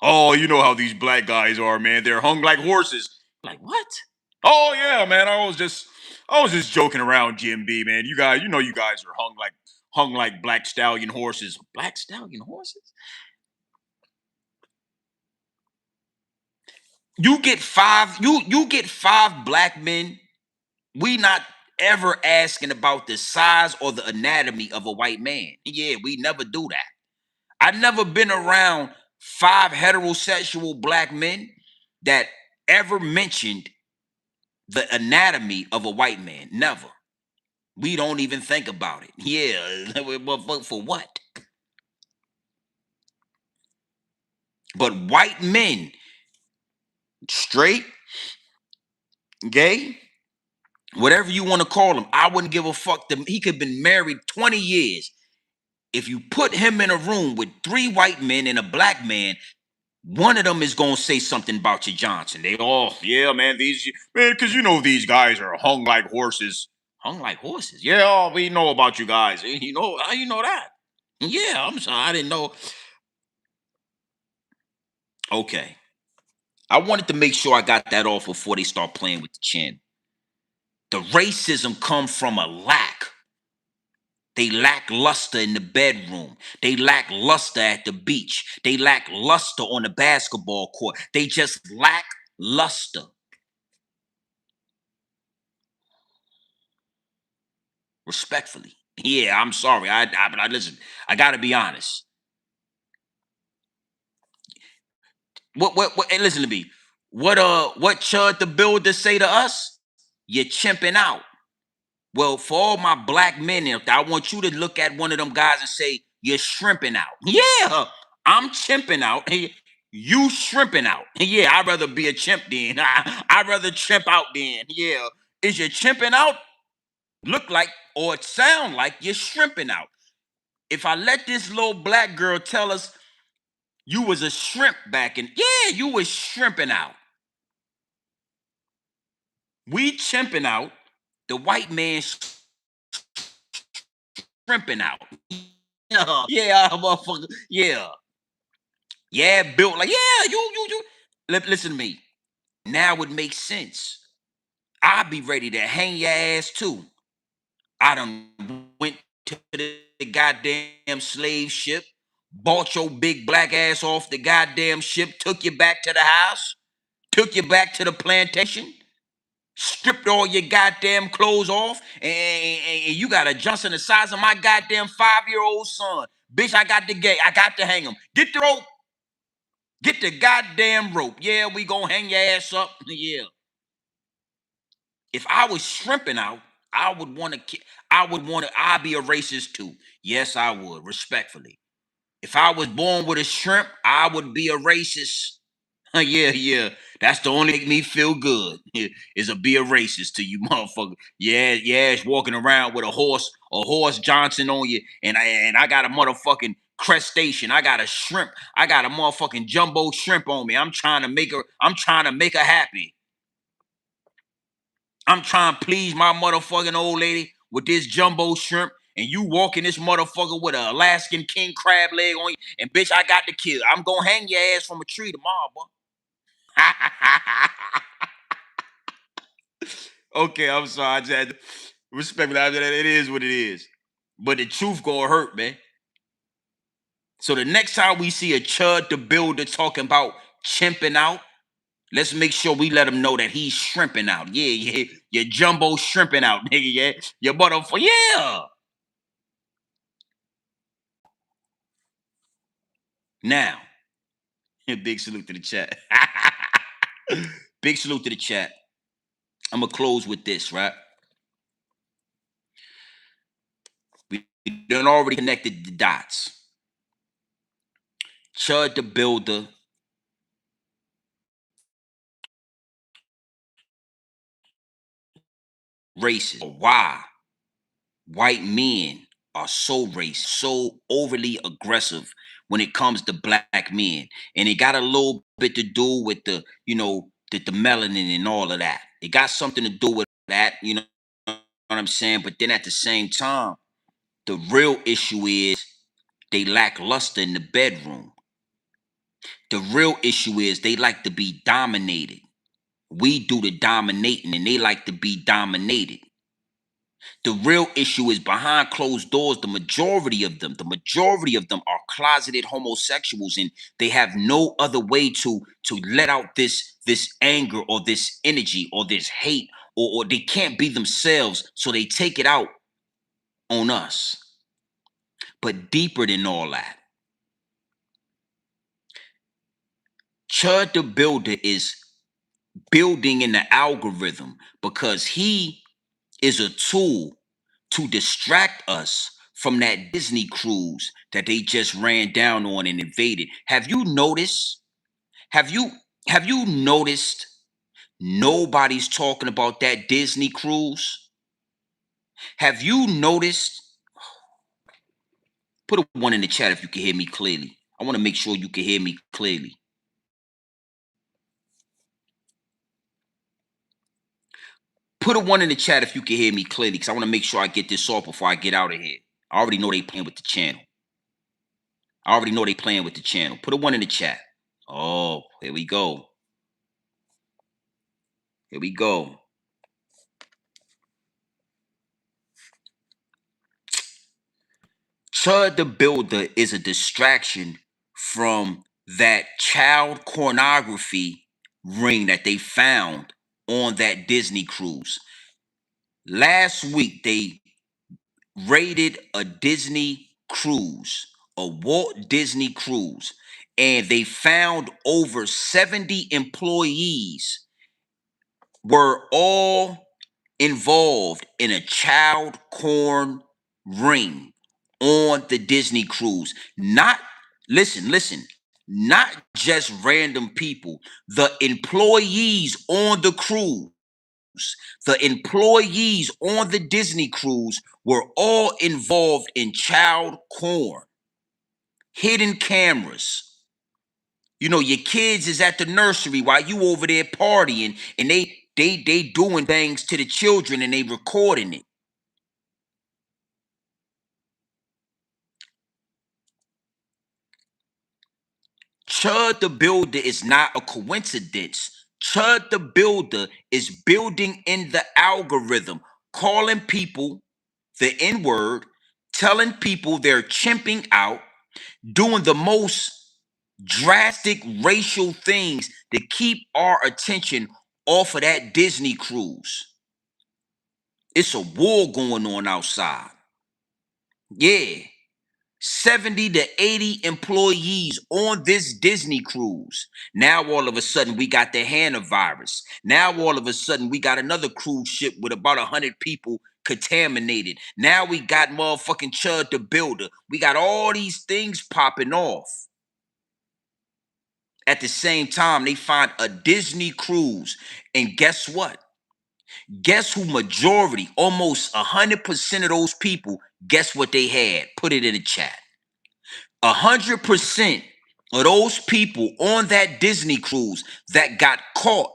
Speaker 1: Oh, you know how these black guys are, man. They're hung like horses. Like what? Oh yeah, man. I was just joking around, GMB, man. You guys are hung like black stallion horses. Black stallion horses? You get five black men. We not ever asking about the size or the anatomy of a white man. Yeah, we never do that. I never been around 5 heterosexual black men that ever mentioned the anatomy of a white man. Never. We don't even think about it. Yeah, but for what? But white men, straight, gay, whatever you want to call him, I wouldn't give a fuck. He could have been married 20 years. If you put him in a room with 3 white men and a black man, one of them is gonna say something about your Johnson. They all, yeah, man, because these guys are hung like horses. Hung like horses? Yeah, we know about you guys. You know how you know that? Yeah, I'm sorry, I didn't know. Okay, I wanted to make sure I got that off before they start playing with the channel. The racism comes from a lack. They lack luster in the bedroom. They lack luster at the beach. They lack luster on the basketball court. They just lack luster. Respectfully. Yeah, I'm sorry. I listen. I gotta be honest. What? Hey, listen to me. What Chud the Builder say to us? You're chimping out. Well, for all my black men out there, I want you to look at one of them guys and say, you're shrimping out. Yeah, I'm chimping out. You shrimping out. Yeah, I'd rather be a chimp then. I'd rather chimp out then. Yeah. Is you chimping out? Look like or it sound like you're shrimping out. If I let this little black girl tell us you was a shrimp back in, yeah, you was shrimping out. We chimping out. The white man shrimping out. Yeah, motherfucker. Yeah. Yeah, built like, yeah, you. Listen to me. Now it makes sense. I'll be ready to hang your ass too. I done went to the goddamn slave ship, bought your big black ass off the goddamn ship, took you back to the house, took you back to the plantation, stripped all your goddamn clothes off, and you got a Johnson the size of my goddamn 5-year-old son. Bitch, I got to hang him. Get the rope. Get the goddamn rope. Yeah, we gonna hang your ass up. Yeah. If I was shrimping out, I would want to. I'd be a racist too. Yes, I would. Respectfully. If I was born with a shrimp, I would be a racist. Yeah. That's the only make me feel good. Is to be a racist to you, motherfucker. Yeah, it's walking around with a horse Johnson on you, and I got a motherfucking crustacean. I got a shrimp. I got a motherfucking jumbo shrimp on me. I'm trying to make her happy. I'm trying to please my motherfucking old lady with this jumbo shrimp, and you walking this motherfucker with an Alaskan king crab leg on you, and bitch, I got the kill. I'm gonna hang your ass from a tree tomorrow, boy. Okay, I'm sorry. I just had to respect that. It is what it is. But the truth gonna hurt, man. So the next time we see a Chud the Builder talking about chimping out, let's make sure we let him know that he's shrimping out. Yeah. Your jumbo shrimping out, nigga. Yeah. Your motherfucker. Yeah. Now, big salute to the chat. Big salute to the chat. I'm gonna close with this, right? We done already connected the dots. Chud the Builder racist. Why white men are so racist, so overly aggressive when it comes to black men. And it got a little bit to do with the melanin and all of that. It got something to do with that, you know what I'm saying? But then at the same time, the real issue is they lack luster in the bedroom. The real issue is they like to be dominated. We do the dominating and they like to be dominated. The real issue is behind closed doors, the majority of them are closeted homosexuals, and they have no other way to let out this anger or this energy or this hate, or they can't be themselves, so they take it out on us. But deeper than all that, Chud the Builder is building in the algorithm because he is a tool to distract us from that Disney cruise that they just ran down on and invaded. Have you noticed? Have you noticed nobody's talking about that Disney cruise? Have you noticed? Put a 1 in the chat if you can hear me clearly. I want to make sure you can hear me clearly. Put a 1 in the chat if you can hear me clearly, because I want to make sure I get this off before I get out of here. I already know they playing with the channel. Put a 1 in the chat. Oh, here we go. Here we go. Chud the Builder is a distraction from that child pornography ring that they found on that Disney cruise. Last week, they raided a Disney cruise, a Walt Disney cruise, and they found over 70 employees were all involved in a child porn ring on the Disney cruise. Not, listen, not just random people, the employees on the cruise. The employees on the Disney cruise were all involved in child porn, hidden cameras. You know, your kids is at the nursery while you over there partying, and they doing things to the children and they recording it. Chud the Builder is not a coincidence. Chud the Builder is building in the algorithm, calling people the N word, telling people they're chimping out, doing the most drastic racial things to keep our attention off of that Disney cruise. It's a war going on outside. Yeah. 70 to 80 employees on this Disney cruise. Now all of a sudden we got the Hannah virus. Now all of a sudden we got another cruise ship with about 100 people contaminated. Now we got motherfucking Chud the Builder. We got all these things popping off. At the same time, they find a Disney cruise. And guess what? Guess who majority, almost 100% of those people, guess what they had? Put it in the chat. 100% of those people on that Disney cruise that got caught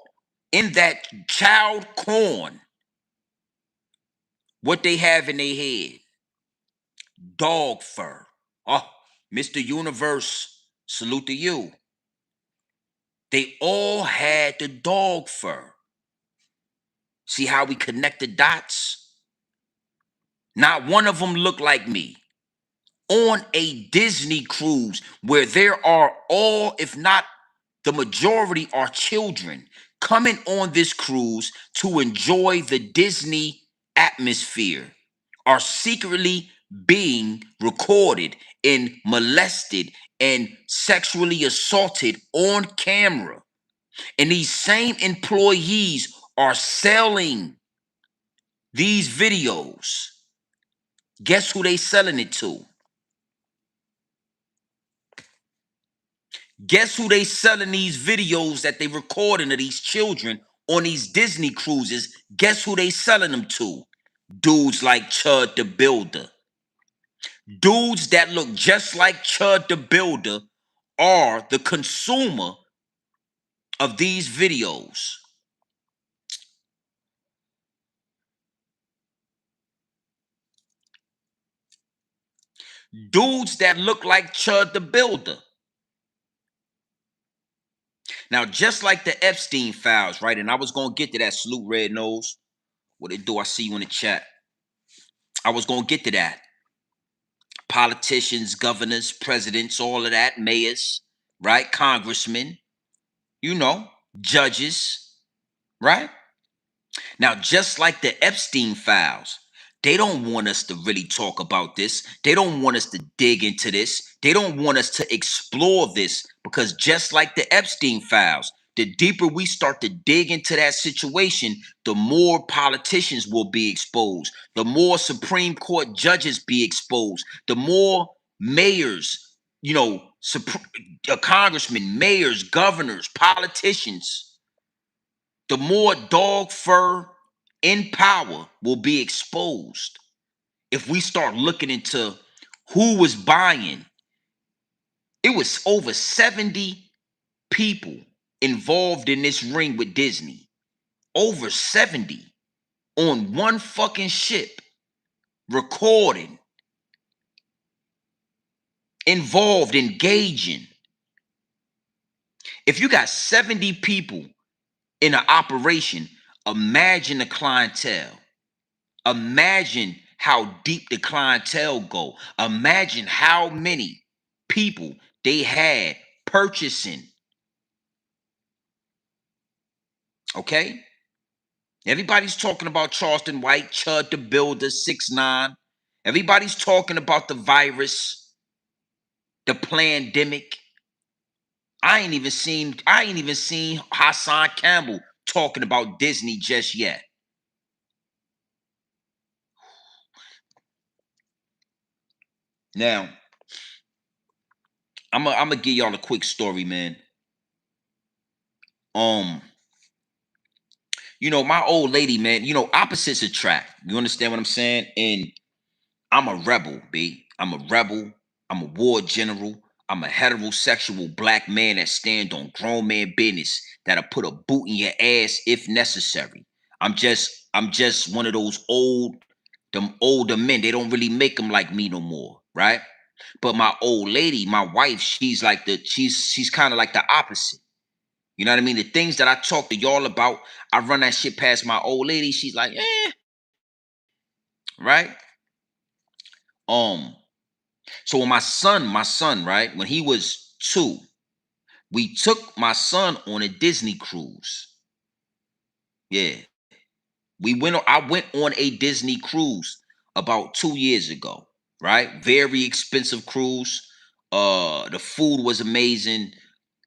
Speaker 1: in that child porn, what they have in their head? Dog fur. Oh, Mr. Universe, salute to you. They all had the dog fur. See how we connect the dots? Not one of them looked like me. On a Disney cruise where there are all, if not the majority, are children coming on this cruise to enjoy the Disney atmosphere, are secretly being recorded and molested and sexually assaulted on camera. And these same employees are selling these videos. Guess who they selling it to? Guess who they selling these videos that they recording of these children on these Disney cruises? Guess who they selling them to? Dudes like Chud the Builder. Dudes that look just like Chud the Builder are the consumer of these videos. Dudes that look like Chud the Builder. Now, just like the Epstein files, right? And I was going to get to that, salute Red Nose. What it do? I see you in the chat. I was going to get to that. Politicians, governors, presidents, all of that, mayors, right? Congressmen, you know, judges, right? Now, just like the Epstein files, they don't want us to really talk about this. They don't want us to dig into this. They don't want us to explore this because just like the Epstein files, the deeper we start to dig into that situation, the more politicians will be exposed, the more Supreme Court judges be exposed, the more mayors, you know, congressmen, mayors, governors, politicians, the more dog fur in power will be exposed. If we start looking into who was buying, it was over 70 people involved in this ring with Disney. Over 70 on one fucking ship, recording, involved, engaging. If you got 70 people in an operation, Imagine the clientele. Imagine how deep the clientele go. Imagine how many people they had purchasing. Okay? Everybody's talking about Charleston White, Chud the Builder, 6ix9ine. Everybody's talking about the virus, the pandemic. I ain't even seen Hassan Campbell talking about Disney just yet. Now, I'm gonna give y'all a quick story, man. Um, my old lady, man, opposites attract. You understand what I'm saying? And I'm a rebel, B. I'm a rebel. I'm a war general. I'm a heterosexual black man that stand on grown man business that'll put a boot in your ass if necessary. I'm just one of those them older men. They don't really make them like me no more, right? But my old lady, my wife, she's kind of like the opposite. You know what I mean? The things that I talk to y'all about, I run that shit past my old lady. She's like, right? Um, so when my son, right, when he was 2, we took my son on a Disney cruise. Yeah. I went on a Disney cruise about 2 years ago, right? Very expensive cruise. The food was amazing.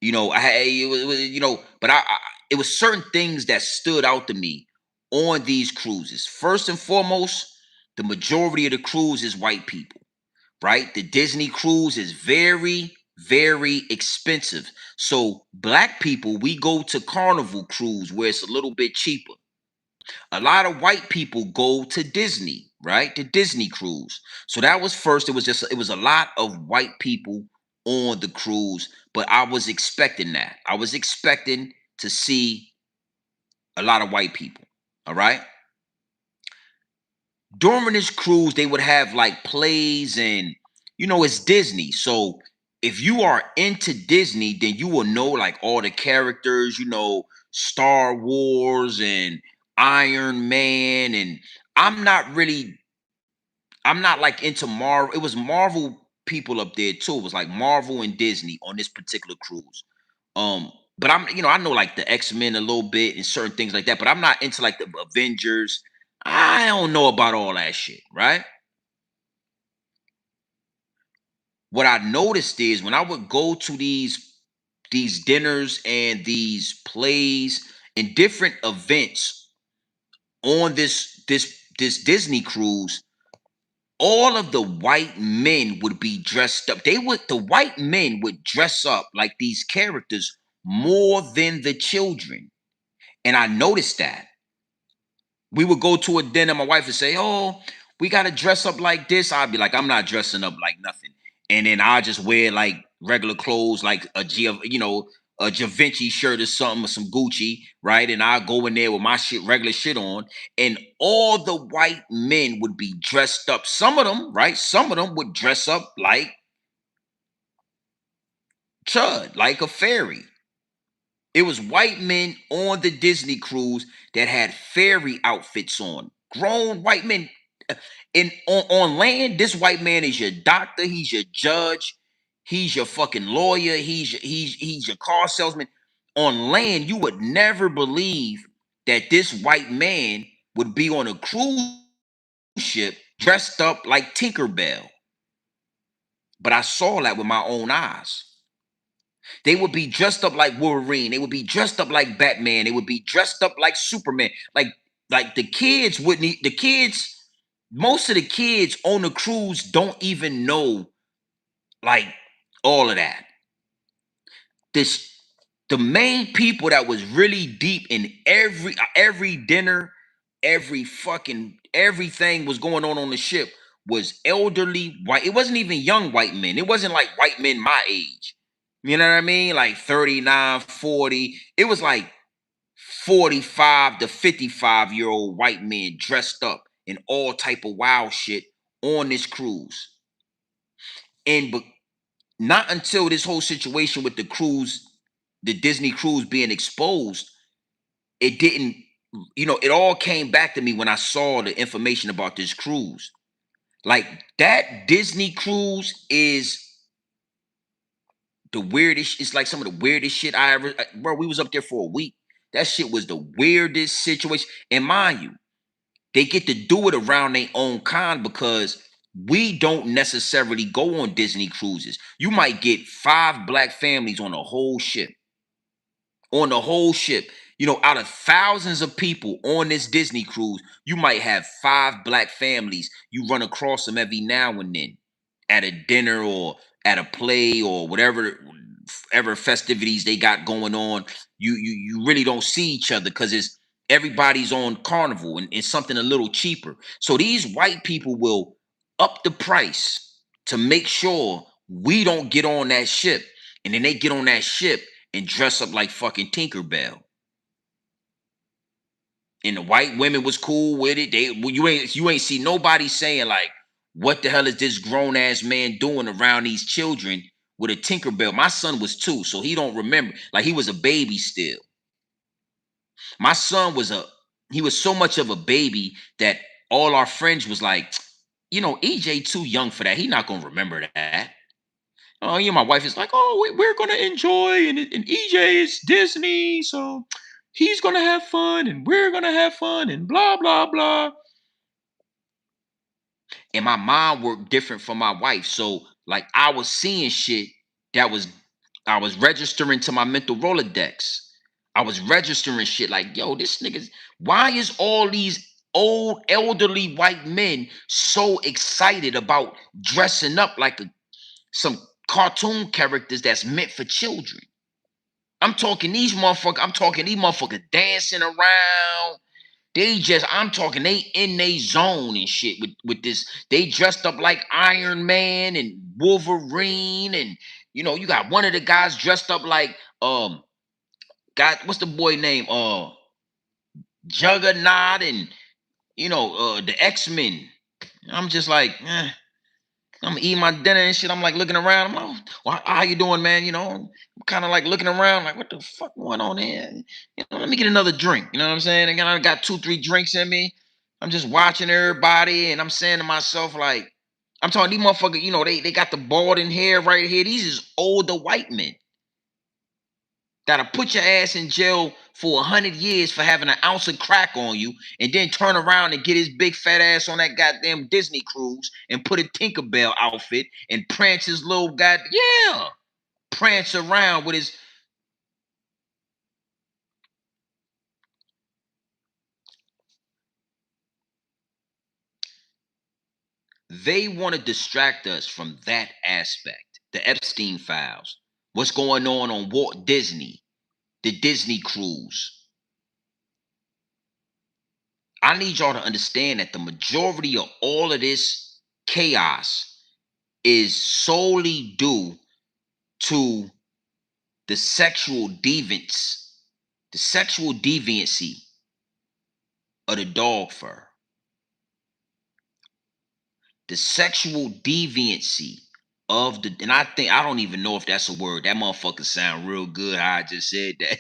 Speaker 1: I had it was, but it was certain things that stood out to me on these cruises. First and foremost, the majority of the cruise is white people, right? The Disney cruise is very, very expensive. So black people, we go to Carnival cruise where it's a little bit cheaper. A lot of white people go to Disney, right? The Disney cruise. So that was first. It was a lot of white people on the cruise, but I was expecting that. I was expecting to see a lot of white people. All right. During this cruise, they would have like plays and it's Disney. So if you are into Disney, then you will know like all the characters, Star Wars and Iron Man. And I'm not really, I'm not like into Marvel. It was Marvel people up there too. It was like Marvel and Disney on this particular cruise. But I know like the X-Men a little bit and certain things like that, but I'm not into like the Avengers. I don't know about all that shit, right? What I noticed is when I would go to these dinners and these plays and different events on this Disney cruise, all of the white men would be dressed up. The white men would dress up like these characters more than the children. And I noticed that. We would go to a dinner. My wife would say, "Oh, we got to dress up like this." I'd be like, "I'm not dressing up like nothing." And then I just wear like regular clothes, like a Givenchy shirt or something, or some Gucci, right? And I go in there with my regular shit on, and all the white men would be dressed up. Some of them, right? Some of them would dress up like Chud, like a fairy. It was white men on the Disney cruise that had fairy outfits on. Grown white men. On land, this white man is your doctor, he's your judge, he's your fucking lawyer, he's your car salesman. On land, you would never believe that this white man would be on a cruise ship dressed up like Tinkerbell. But I saw that with my own eyes. They would be dressed up like Wolverine. They would be dressed up like Batman. They would be dressed up like Superman. Like the kids wouldn't. The kids, most of the kids on the cruise don't even know like all of that. This the main people that was really deep in every dinner, every fucking everything was going on the ship was elderly white. It wasn't even young white men. It wasn't like white men my age. You know what I mean? Like 39, 40. It was like 45 to 55-year-old white men dressed up in all type of wild shit on this cruise. But not until this whole situation with the Disney cruise being exposed, it didn't it all came back to me when I saw the information about this cruise. Like, that Disney cruise is the weirdest. It's like some of the weirdest shit I ever. Bro, we was up there for a week. That shit was the weirdest situation. And mind you, they get to do it around their own kind because we don't necessarily go on Disney cruises. You might get 5 black families on a whole ship. On the whole ship. Out of thousands of people on this Disney cruise, you might have 5 black families. You run across them every now and then at a dinner or at a play or whatever ever festivities they got going on. You really don't see each other because everybody's on Carnival and it's something a little cheaper. So these white people will up the price to make sure we don't get on that ship. And then they get on that ship and dress up like fucking Tinkerbell. And the white women was cool with it. You ain't see nobody saying like, what the hell is this grown ass man doing around these children with a Tinkerbell? My son was 2, so he don't remember. Like, he was a baby still. My son was so much of a baby that all our friends was like, EJ too young for that. He not gonna remember that. Oh, my wife is like, oh, we're gonna enjoy, and EJ is Disney, so he's gonna have fun, and we're gonna have fun, and blah blah blah. And my mom worked different from my wife, so like I was seeing shit that I was registering to my mental Rolodex. I was registering shit like, yo, this nigga's. Why is all these old elderly white men so excited about dressing up like some cartoon characters that's meant for children? I'm talking these motherfuckers dancing around. I'm talking they in they zone and shit with this. They dressed up like Iron Man and Wolverine, and you got one of the guys dressed up like God, what's the boy name? Juggernaut, and the X-Men. I'm just like, I'm eating my dinner and shit. I'm like looking around. I'm like, well, how you doing, man? I'm kind of like looking around, like, what the fuck going on here? Let me get another drink. You know what I'm saying? And I got 2, 3 drinks in me. I'm just watching everybody, and I'm saying to myself, like, I'm talking these motherfuckers. They got the balding hair right here. These is older white men that'll put your ass in jail for 100 years for having an ounce of crack on you, and then turn around and get his big fat ass on that goddamn Disney cruise and put a Tinkerbell outfit and prance his little prance around with his. They want to distract us from that aspect. The Epstein files. What's going on Walt Disney, the Disney cruise. I need y'all to understand that the majority of all of this chaos is solely due to the sexual deviancy of the dog fur. The sexual deviancy of the, and I don't even know if that's a word. That motherfucker sound real good how I just said that.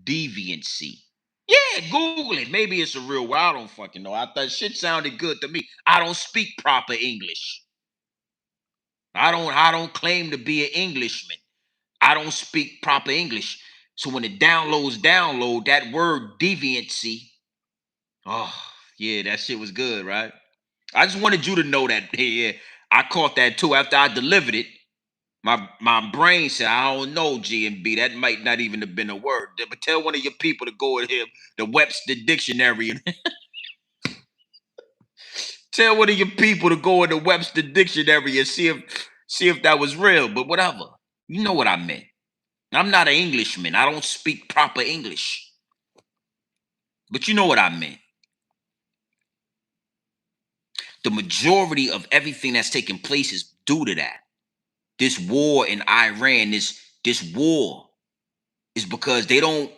Speaker 1: Deviancy. Yeah, Google it. Maybe it's a real word. I don't fucking know. I thought shit sounded good to me. I don't speak proper English. I don't claim to be an Englishman. I don't speak proper English. So when the download, that word deviancy. Oh, yeah, that shit was good, right? I just wanted you to know that. Yeah, I caught that too after I delivered it. My brain said, I don't know, G and B. That might not even have been a word. But tell one of your people to go in here, the Webster Dictionary. Tell one of your people to go in the Webster Dictionary and see if that was real. But whatever. You know what I meant. I'm not an Englishman. I don't speak proper English. But you know what I meant. The majority of everything that's taking place is due to that. This war in Iran, this war is because they don't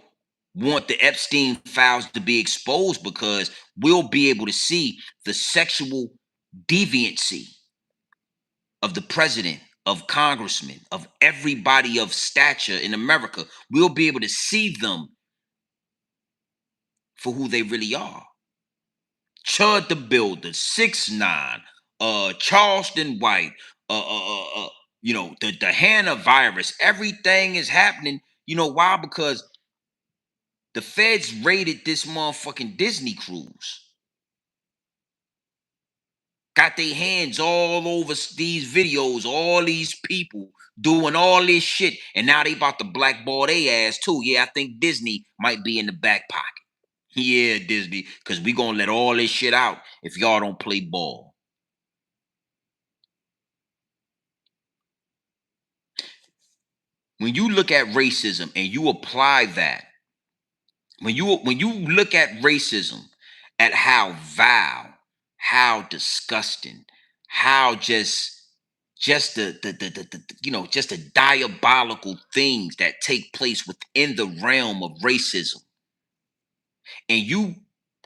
Speaker 1: want the Epstein files to be exposed, because we'll be able to see the sexual deviancy of the president, of congressmen, of everybody of stature in America. We'll be able to see them for who they really are. Chud the Builder, 6ix9ine, Charleston White, the Hannah virus, everything is happening. You know why? Because the feds raided this motherfucking Disney cruise. Got their hands all over these videos, all these people doing all this shit, and now they about to blackball their ass too. Yeah, I think Disney might be in the back pocket. Yeah, Disney, because we gonna let all this shit out if y'all don't play ball. When you look at racism and you apply that, when you look at racism, at how vile, how disgusting, how just just the diabolical things that take place within the realm of racism, and you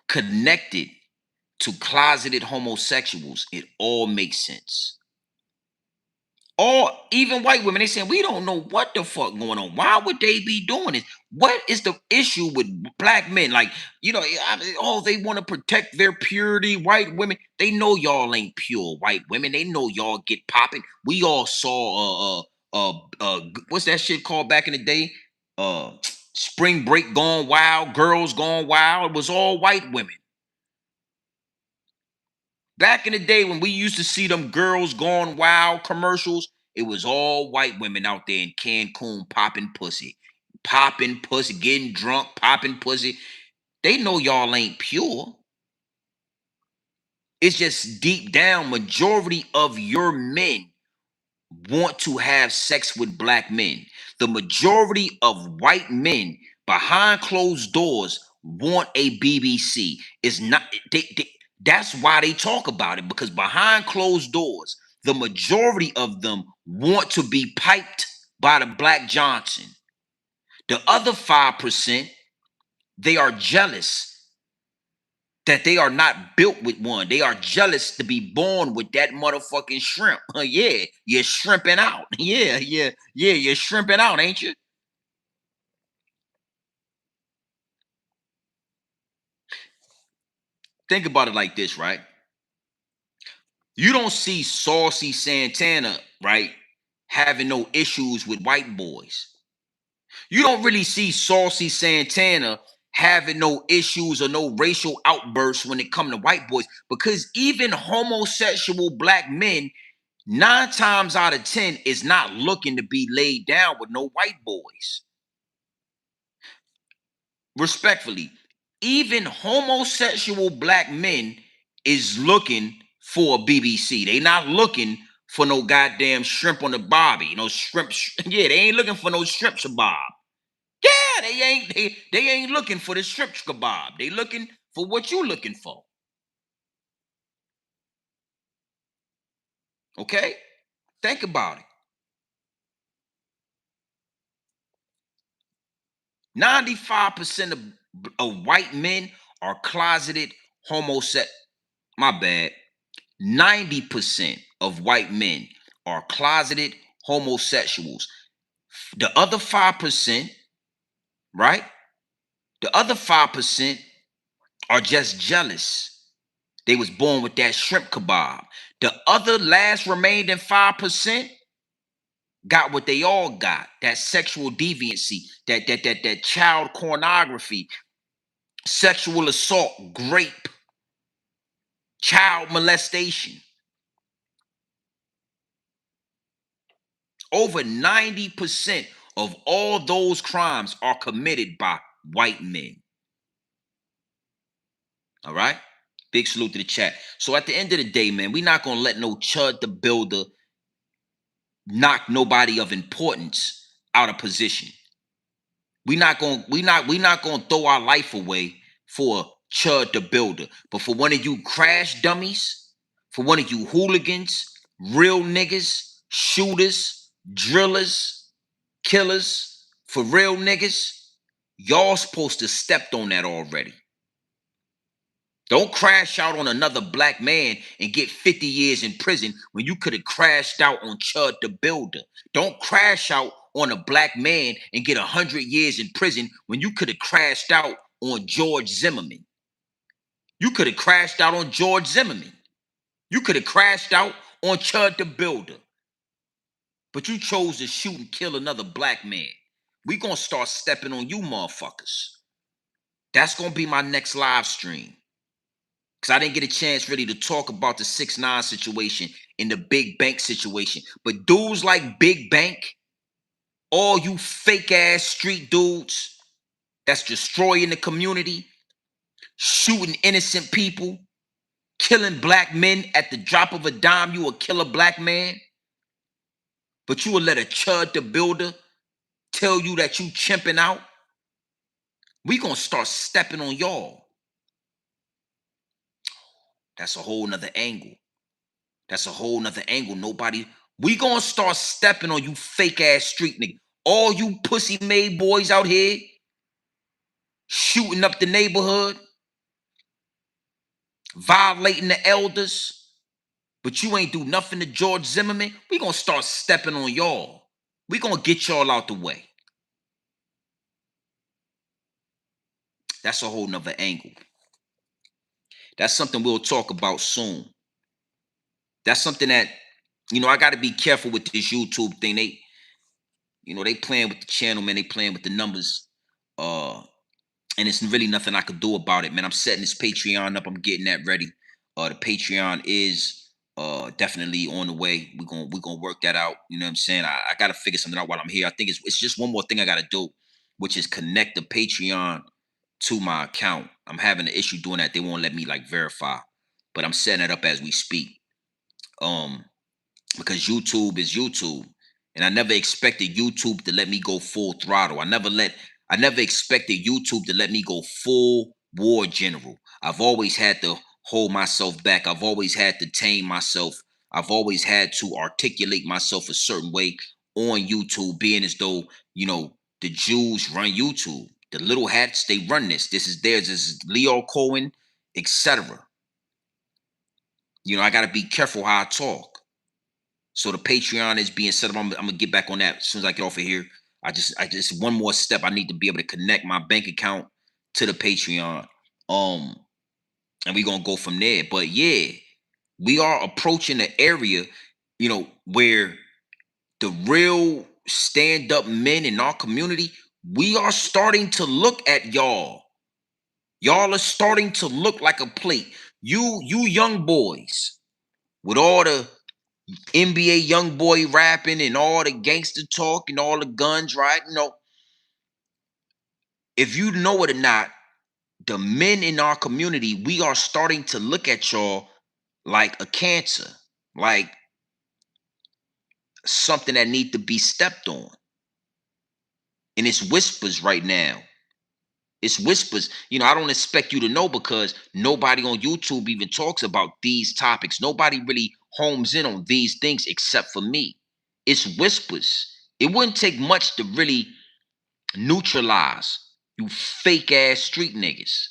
Speaker 1: connect it to closeted homosexuals, it all makes sense. Or even white women, they saying we don't know what the fuck going on. Why would they be doing this? What is the issue with black men? Like, they want to protect their purity. White women, they know y'all ain't pure. White women, they know y'all get popping. We all saw what's that shit called back in the day? Spring Break Gone Wild, Girls Gone Wild. It was all white women. Back in the day when we used to see them Girls Gone Wild commercials, it was all white women out there in Cancun popping pussy, getting drunk, popping pussy. They know y'all ain't pure. It's just deep down, majority of your men want to have sex with black men. The majority of white men behind closed doors want a BBC. It's not that's why they talk about it, because behind closed doors, the majority of them want to be piped by the Black Johnson. The other 5%, they are jealous that they are not built with one. They are jealous to be born with that motherfucking shrimp. Yeah, you're shrimping out. Yeah, you're shrimping out, ain't you? Think about it like this, right? You don't see Saucy Santana, right, having no issues with white boys. You don't really see Saucy Santana having no issues or no racial outbursts when it comes to white boys, because even homosexual black men, 9 times out of 10, is not looking to be laid down with no white boys. Respectfully, even homosexual black men is looking for a BBC. They not looking for no goddamn shrimp on the barbie. No shrimp. Yeah, they ain't looking for no shrimp kebab. Yeah, they ain't looking for the shrimp kebab. They looking for what you looking for. Okay? Think about it. 95% of white men are closeted homosexual. My bad. 90% of white men are closeted homosexuals. The other 5%, right? The other 5% are just jealous. They was born with that shrimp kebab. The other last remaining 5% got what they all got: that sexual deviancy, that child pornography, sexual assault, rape, child molestation. Over 90% of all those crimes are committed by white men. All right? Big salute to the chat. So at the end of the day, man, we're not gonna let no Chud the Builder knock nobody of importance out of position. We not gonna throw our life away for Chud the Builder. But for one of you crash dummies, for one of you hooligans, real niggas, shooters, drillers, killers, for real niggas, y'all supposed to stepped on that already. Don't crash out on another black man and get 50 years in prison when you could have crashed out on Chud the Builder. Don't crash out on a black man and get 100 years in prison when you could have crashed out on George Zimmerman. You could have crashed out on George Zimmerman. You could have crashed out on Chud the Builder. But you chose to shoot and kill another black man. We gonna start stepping on you motherfuckers. That's gonna be my next live stream. Because I didn't get a chance really to talk about the 6ix9ine situation and the Big Bank situation. But dudes like Big Bank, all you fake ass street dudes that's destroying the community, shooting innocent people, killing black men at the drop of a dime, you will kill a black man. But you will let a Chud the Builder tell you that you chimping out. We gonna start stepping on y'all. That's a whole nother angle. That's a whole nother angle. We gonna start stepping on you fake ass street nigga. All you pussy made boys out here shooting up the neighborhood, violating the elders, but you ain't do nothing to George Zimmerman. We gonna start stepping on y'all. We gonna get y'all out the way. That's a whole nother angle. That's something we'll talk about soon. That's something that, I got to be careful with this YouTube thing. They playing with the channel, man. They playing with the numbers. And it's really nothing I could do about it, man. I'm setting this Patreon up. I'm getting that ready. The Patreon is definitely on the way. We're gonna work that out. You know what I'm saying? I gotta figure something out while I'm here. I think it's just one more thing I gotta do, which is connect the Patreon to my account. I'm having an issue doing that. They won't let me verify, but I'm setting it up as we speak. Because YouTube is YouTube, and I never expected YouTube to let me go full throttle. I never expected YouTube to let me go full war general. I've always had to hold myself back. I've always had to tame myself. I've always had to articulate myself a certain way on YouTube, being as though, the Jews run YouTube. The little hats, they run this. This is theirs. This is Leo Cohen, etc. I got to be careful how I talk. So the Patreon is being set up. I'm gonna get back on that as soon as I get off of here. I just one more step. I need to be able to connect my bank account to the Patreon. And we're gonna go from there. But yeah, we are approaching the area, where the real stand-up men in our community, we are starting to look at y'all. Y'all are starting to look like a plate. You young boys with all the NBA young boy rapping and all the gangster talk and all the guns, right? If you know it or not, the men in our community, we are starting to look at y'all like a cancer, like something that needs to be stepped on. And it's whispers right now. It's whispers. I don't expect you to know because nobody on YouTube even talks about these topics. Nobody really homes in on these things except for me. It's whispers. It wouldn't take much to really neutralize you fake ass street niggas.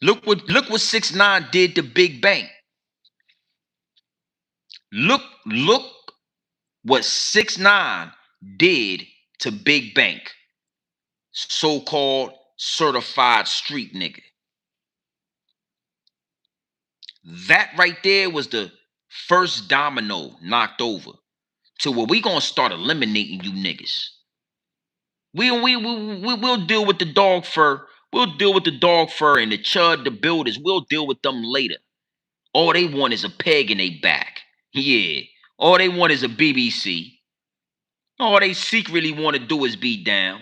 Speaker 1: Look what 6ix9ine did to Big Bank. Look what 6ix9ine did to Big Bank. So-called certified street nigga. That right there was the first domino knocked over to where we gonna start eliminating you niggas. We'll deal with the dog fur. We'll deal with the dog fur and the Chud the Builders. We'll deal with them later. All they want is a peg in their back. Yeah. All they want is a BBC. All they secretly want to do is be down.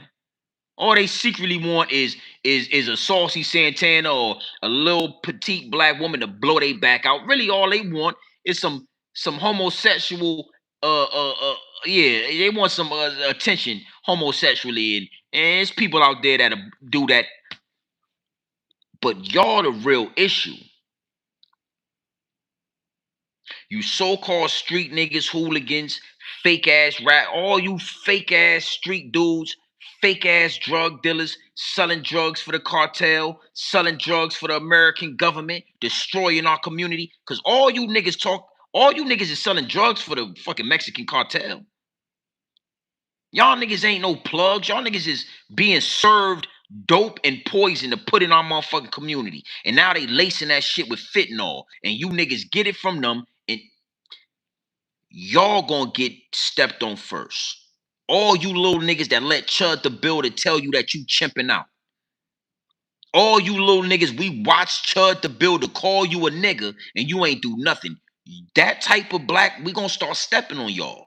Speaker 1: All they secretly want is a saucy Santana or a little petite black woman to blow their back out. Really, all they want is some homosexual. Yeah, they want some attention homosexually, and there's people out there that do that. But y'all the real issue. You so-called street niggas, hooligans, fake ass rap, all you fake ass street dudes, fake ass drug dealers, selling drugs for the cartel, selling drugs for the American government, destroying our community. Cause all you niggas is selling drugs for the fucking Mexican cartel. Y'all niggas ain't no plugs. Y'all niggas is being served dope and poison to put in our motherfucking community. And now they lacing that shit with fentanyl. And you niggas get it from them, and y'all gonna get stepped on first. All you little niggas that let Chud the Builder tell you that you chimping out. All you little niggas, we watch Chud the Builder call you a nigga and you ain't do nothing. That type of black, we gonna start stepping on y'all.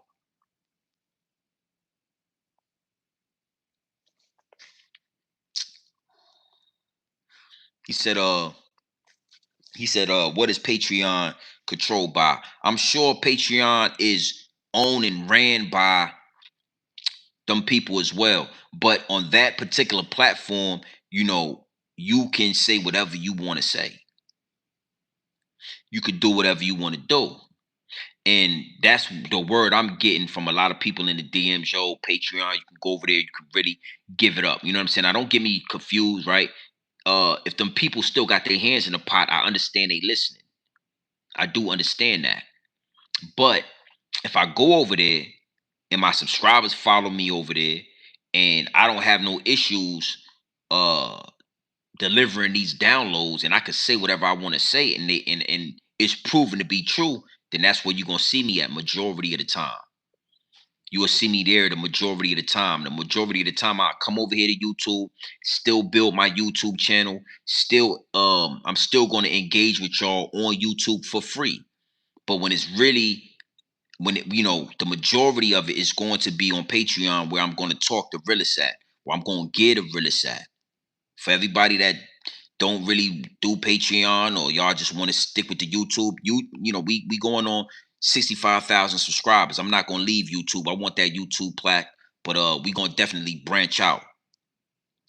Speaker 1: He said, what is Patreon controlled by? I'm sure Patreon is owned and ran by them people as well. But on that particular platform, you can say whatever you want to say. You could do whatever you want to do. And that's the word I'm getting from a lot of people in the DMs. Yo, Patreon, you can go over there, you can really give it up. You know what I'm saying? I don't get me confused, right? If them people still got their hands in the pot, I understand they listening. I do understand that. But if I go over there and my subscribers follow me over there and I don't have no issues delivering these downloads, and I can say whatever I want to say, and it's proven to be true, then that's where you're gonna see me at majority of the time. You will see me there the majority of the time. The majority of the time, I come over here to YouTube, still build my YouTube channel. Still, I'm still going to engage with y'all on YouTube for free. But when it's really, the majority of it is going to be on Patreon, where I'm going to talk to Realest at, where I'm going to get a Realest at. For everybody that don't really do Patreon, or y'all just want to stick with the YouTube, we going on 65,000 subscribers. I'm not gonna leave YouTube. I want that YouTube plaque, but we gonna definitely branch out.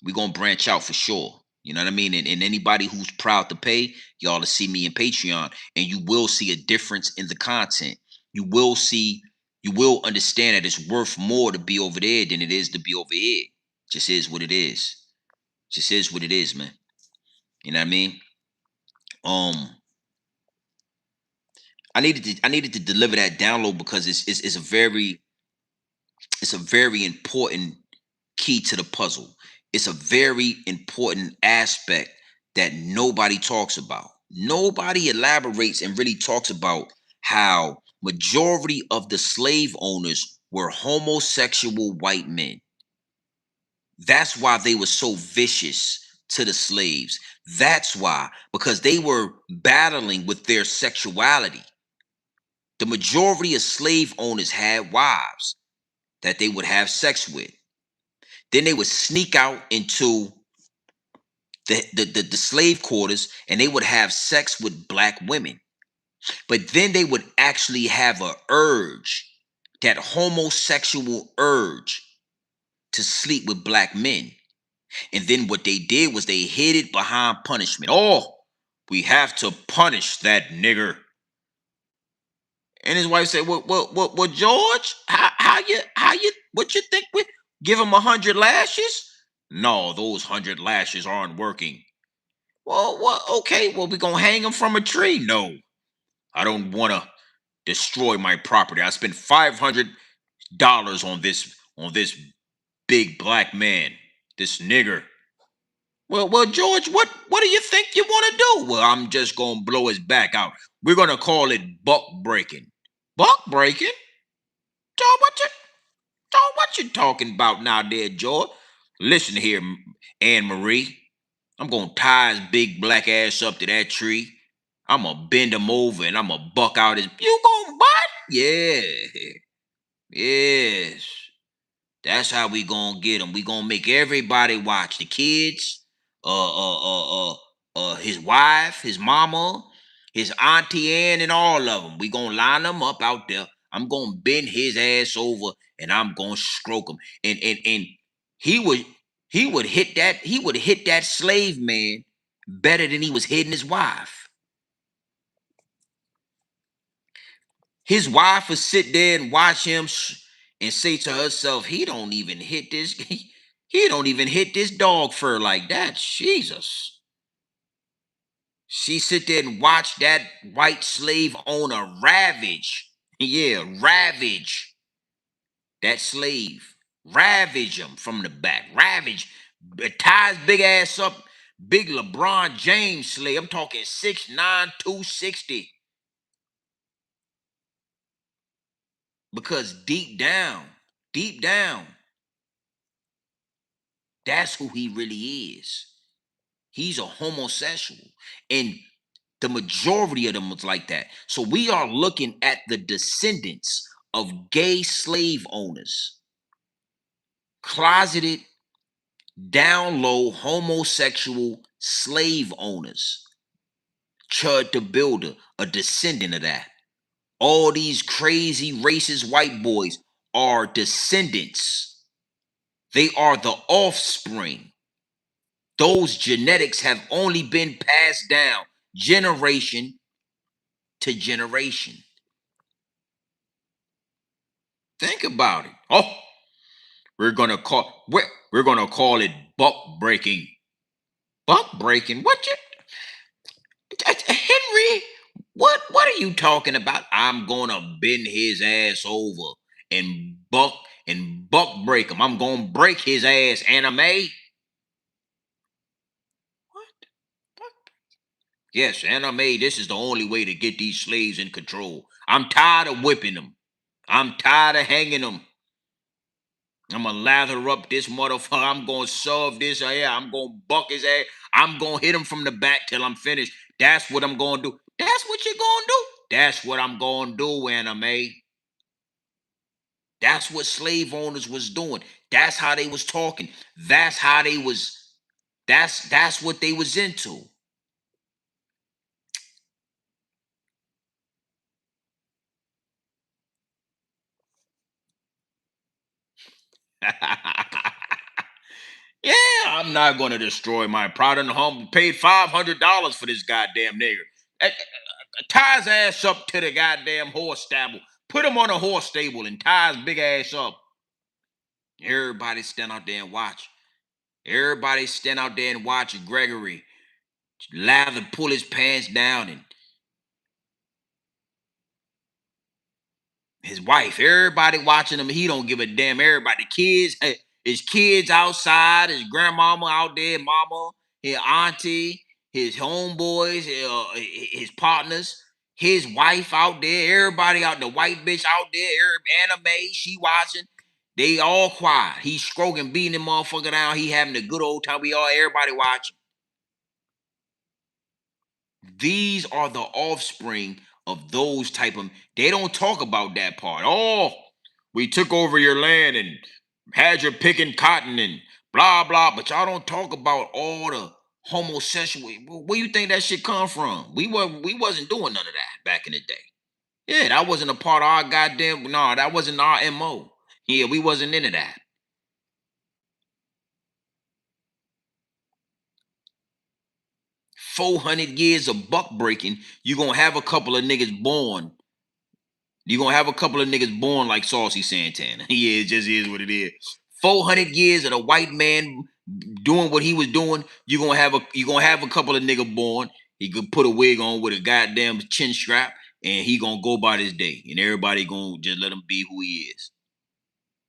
Speaker 1: We gonna branch out for sure. You know what I mean? And anybody who's proud to pay, y'all to see me in Patreon, and you will see a difference in the content. You will understand that it's worth more to be over there than it is to be over here. Just is what it is. Just is what it is, man. You know what I mean? I needed to deliver that download because it's a very important key to the puzzle. It's a very important aspect that nobody talks about. Nobody elaborates and really talks about how majority of the slave owners were homosexual white men. That's why they were so vicious to the slaves. That's why, because they were battling with their sexuality. The majority of slave owners had wives that they would have sex with. Then they would sneak out into the slave quarters and they would have sex with black women. But then they would actually have a urge, that homosexual urge, to sleep with black men. And then what they did was they hid it behind punishment. Oh, we have to punish that nigger. And his wife said, "Well, George, what you think? We give him 100 lashes? No, those 100 lashes aren't working. Well, okay. Well, we gonna hang him from a tree? No, I don't want to destroy my property. I spent $500 on this big black man, this nigger. Well, George, what do you think you want to do? Well, I'm just gonna blow his back out. We're gonna call it buck breaking. Buck breaking? George, what you talking about now, there, George? Listen here, Anne Marie. I'm gonna tie his big black ass up to that tree. I'm gonna bend him over and I'm gonna buck out his. You gonna what? Yeah, yes. That's how we gonna get him. We gonna make everybody watch. The kids, his wife, his mama, his auntie Ann, and all of them. We gonna line them up out there. I'm gonna bend his ass over and I'm gonna stroke him. And he would hit that slave man better than he was hitting his wife. His wife would sit there and watch him and say to herself, he don't even hit this. He don't even hit this dog fur like that. Jesus. She sit there and watch that white slave owner ravage. Yeah, ravage that slave. Ravage him from the back. Ravage. Ties big ass up, big LeBron James slave. I'm talking 6'9", 260. Because deep down, that's who he really is. He's a homosexual. And the majority of them was like that. So we are looking at the descendants of gay slave owners, closeted, down low homosexual slave owners. Chud the Builder, a descendant of that. All these crazy racist white boys are descendants. They are the offspring. Those genetics have only been passed down generation to generation. Think about it. Oh, we're gonna call it buck breaking. Buck breaking? What you Henry? What are you talking about? I'm gonna bend his ass over and buck break him. I'm gonna break his ass, anime. What? Yes, anime. This is the only way to get these slaves in control. I'm tired of whipping them. I'm tired of hanging them. I'm gonna lather up this motherfucker. I'm gonna shove this. Yeah, I'm gonna buck his ass. I'm gonna hit him from the back till I'm finished. That's what I'm gonna do. That's what you're gonna do. That's what I'm gonna do, anime. That's what slave owners was doing. That's how they was talking. That's how they was. That's what they was into. Yeah, I'm not gonna destroy my pride and home. Paid $500 for this goddamn nigger. Tie his ass up to the goddamn horse stable. Put him on a horse stable and tie his big ass up. Everybody stand out there and watch. Everybody stand out there and watch Gregory lather, pull his pants down, and his wife. Everybody watching him. He don't give a damn. Everybody, kids, his kids outside, his grandmama out there, mama, his auntie, his homeboys, his partners, his wife out there. Everybody out, the white bitch out there. Anime, she watching. They all quiet. He's stroking, beating the motherfucker down. He having a good old time. Everybody watching. These are the offspring of those type of. They don't talk about that part. Oh, we took over your land and had you picking cotton and blah blah. But y'all don't talk about all the homosexual. Where you think that shit come from? We wasn't doing none of that back in the day. Yeah, that wasn't a part of our goddamn. No, that wasn't our MO. Yeah, we wasn't into that. 400 years of buck breaking, you're gonna have a couple of niggas born. You're gonna have a couple of niggas born like Saucy Santana. Yeah, it just is what it is. 400 years of the white man doing what he was doing, you're gonna have a couple of niggas born. He could put a wig on with a goddamn chin strap, and he gonna go by this day. And everybody gonna just let him be who he is.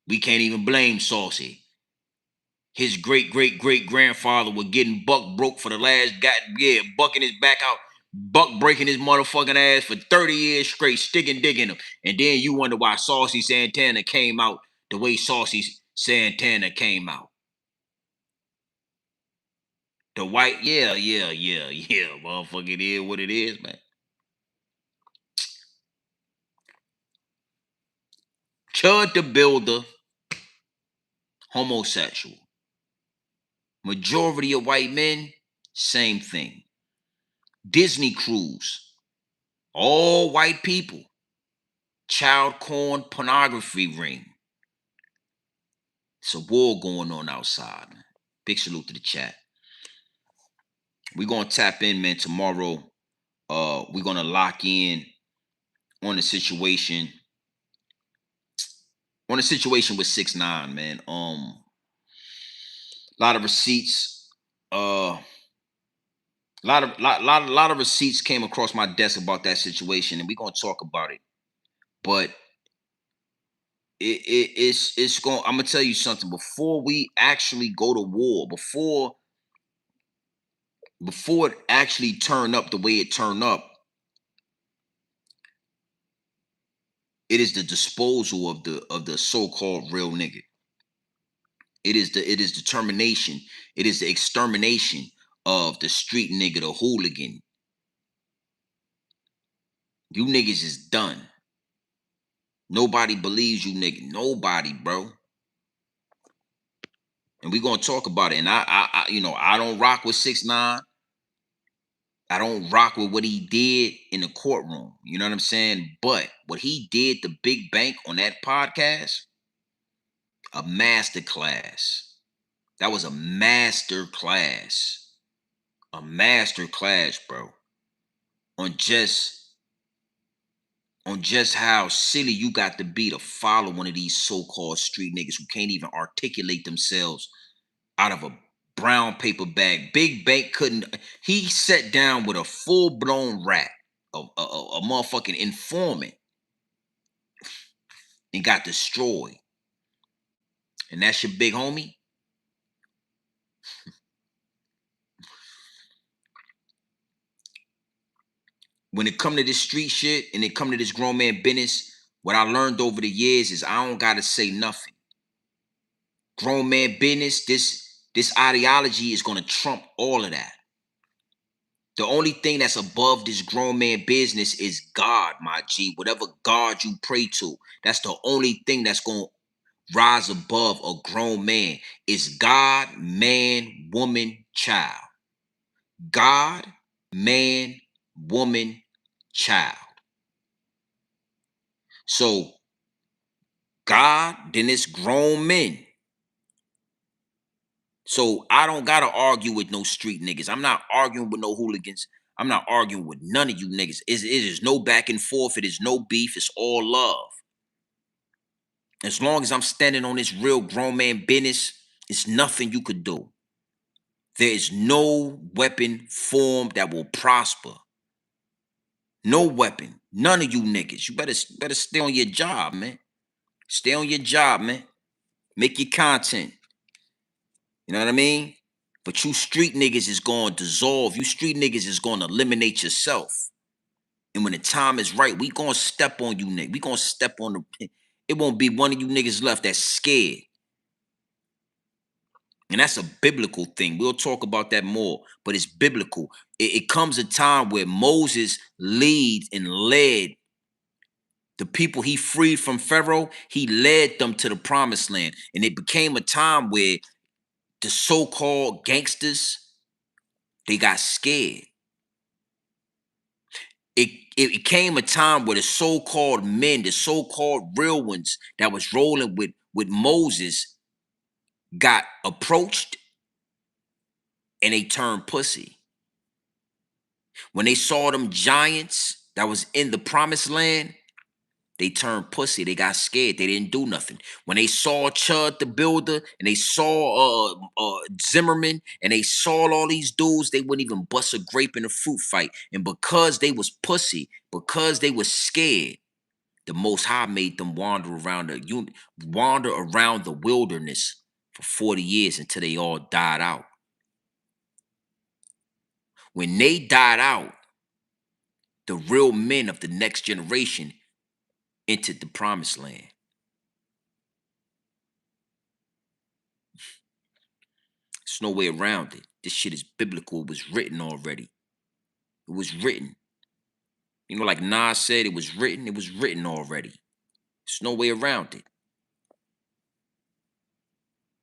Speaker 1: We can't even blame Saucy. His great grandfather was getting buck broke for the last bucking his back out, buck breaking his motherfucking ass for 30 years straight, sticking dick in him. And then you wonder why Saucy Santana came out the way Saucy Santana came out. The white, yeah, motherfucker, it is what it is, man. Chud the Builder, homosexual. Majority of white men, same thing. Disney cruise, all white people. Child porn pornography ring. It's a war going on outside, man. Big salute to the chat. We're gonna tap in, man, tomorrow. We're gonna lock in on the situation. On the situation with 6ix9ine, man. A lot of receipts. Lot of receipts came across my desk about that situation, and we're gonna talk about it. But it's going. I'm gonna tell you something. Before we actually go to war, before it actually turn up the way it turned up, it is the disposal of the so-called real nigga. It is determination. It is the extermination of the street nigga, the hooligan. You niggas is done. Nobody believes you, nigga. Nobody, bro. And we gonna talk about it. And I don't rock with 6ix9ine. I don't rock with what he did in the courtroom. You know what I'm saying? But what he did to Big Bank on that podcast, a master class. That was a master class. A master class, bro. On just how silly you got to be to follow one of these so-called street niggas who can't even articulate themselves out of a brown paper bag. Big Bank couldn't. He sat down with a full-blown rat, a motherfucking informant, and got destroyed. And that's your big homie? When it come to this street shit and it come to this grown man business, what I learned over the years is I don't gotta say nothing. Grown man business, this ideology is gonna trump all of that. The only thing that's above this grown man business is God, my G. Whatever God you pray to, that's the only thing that's gonna rise above a grown man. Is God, man, woman, child. God, man, woman, child. So God, then it's grown men. So I don't gotta argue with no street niggas. I'm not arguing with no hooligans. I'm not arguing with none of you niggas. It is no back and forth. It is no beef. It's all love. As long as I'm standing on this real grown man business, it's nothing you could do. There is no weapon formed that will prosper. No weapon. None of you niggas. You better stay on your job, man. Stay on your job, man. Make your content. You know what I mean? But you street niggas is going to dissolve. You street niggas is going to eliminate yourself. And when the time is right, we going to step on you niggas. We going to step on the... It won't be one of you niggas left that's scared. And that's a biblical thing. We'll talk about that more. But it's biblical. It comes a time where Moses leads and led the people he freed from Pharaoh. He led them to the promised land. And it became a time where the so-called gangsters, they got scared. It came a time where the so-called men, the so-called real ones that was rolling with Moses got approached and they turned pussy. When they saw them giants that was in the promised land, they turned pussy. They got scared. They didn't do nothing. When they saw Chud the builder and they saw Zimmerman and they saw all these dudes, they wouldn't even bust a grape in a fruit fight. And because they was pussy, because they was scared, the Most High made them wander around the wilderness for 40 years until they all died out. When they died out, the real men of the next generation entered the promised land. There's no way around it. This shit is biblical. It was written already. It was written. You know, like Nas said, it was written. It was written already. There's no way around it.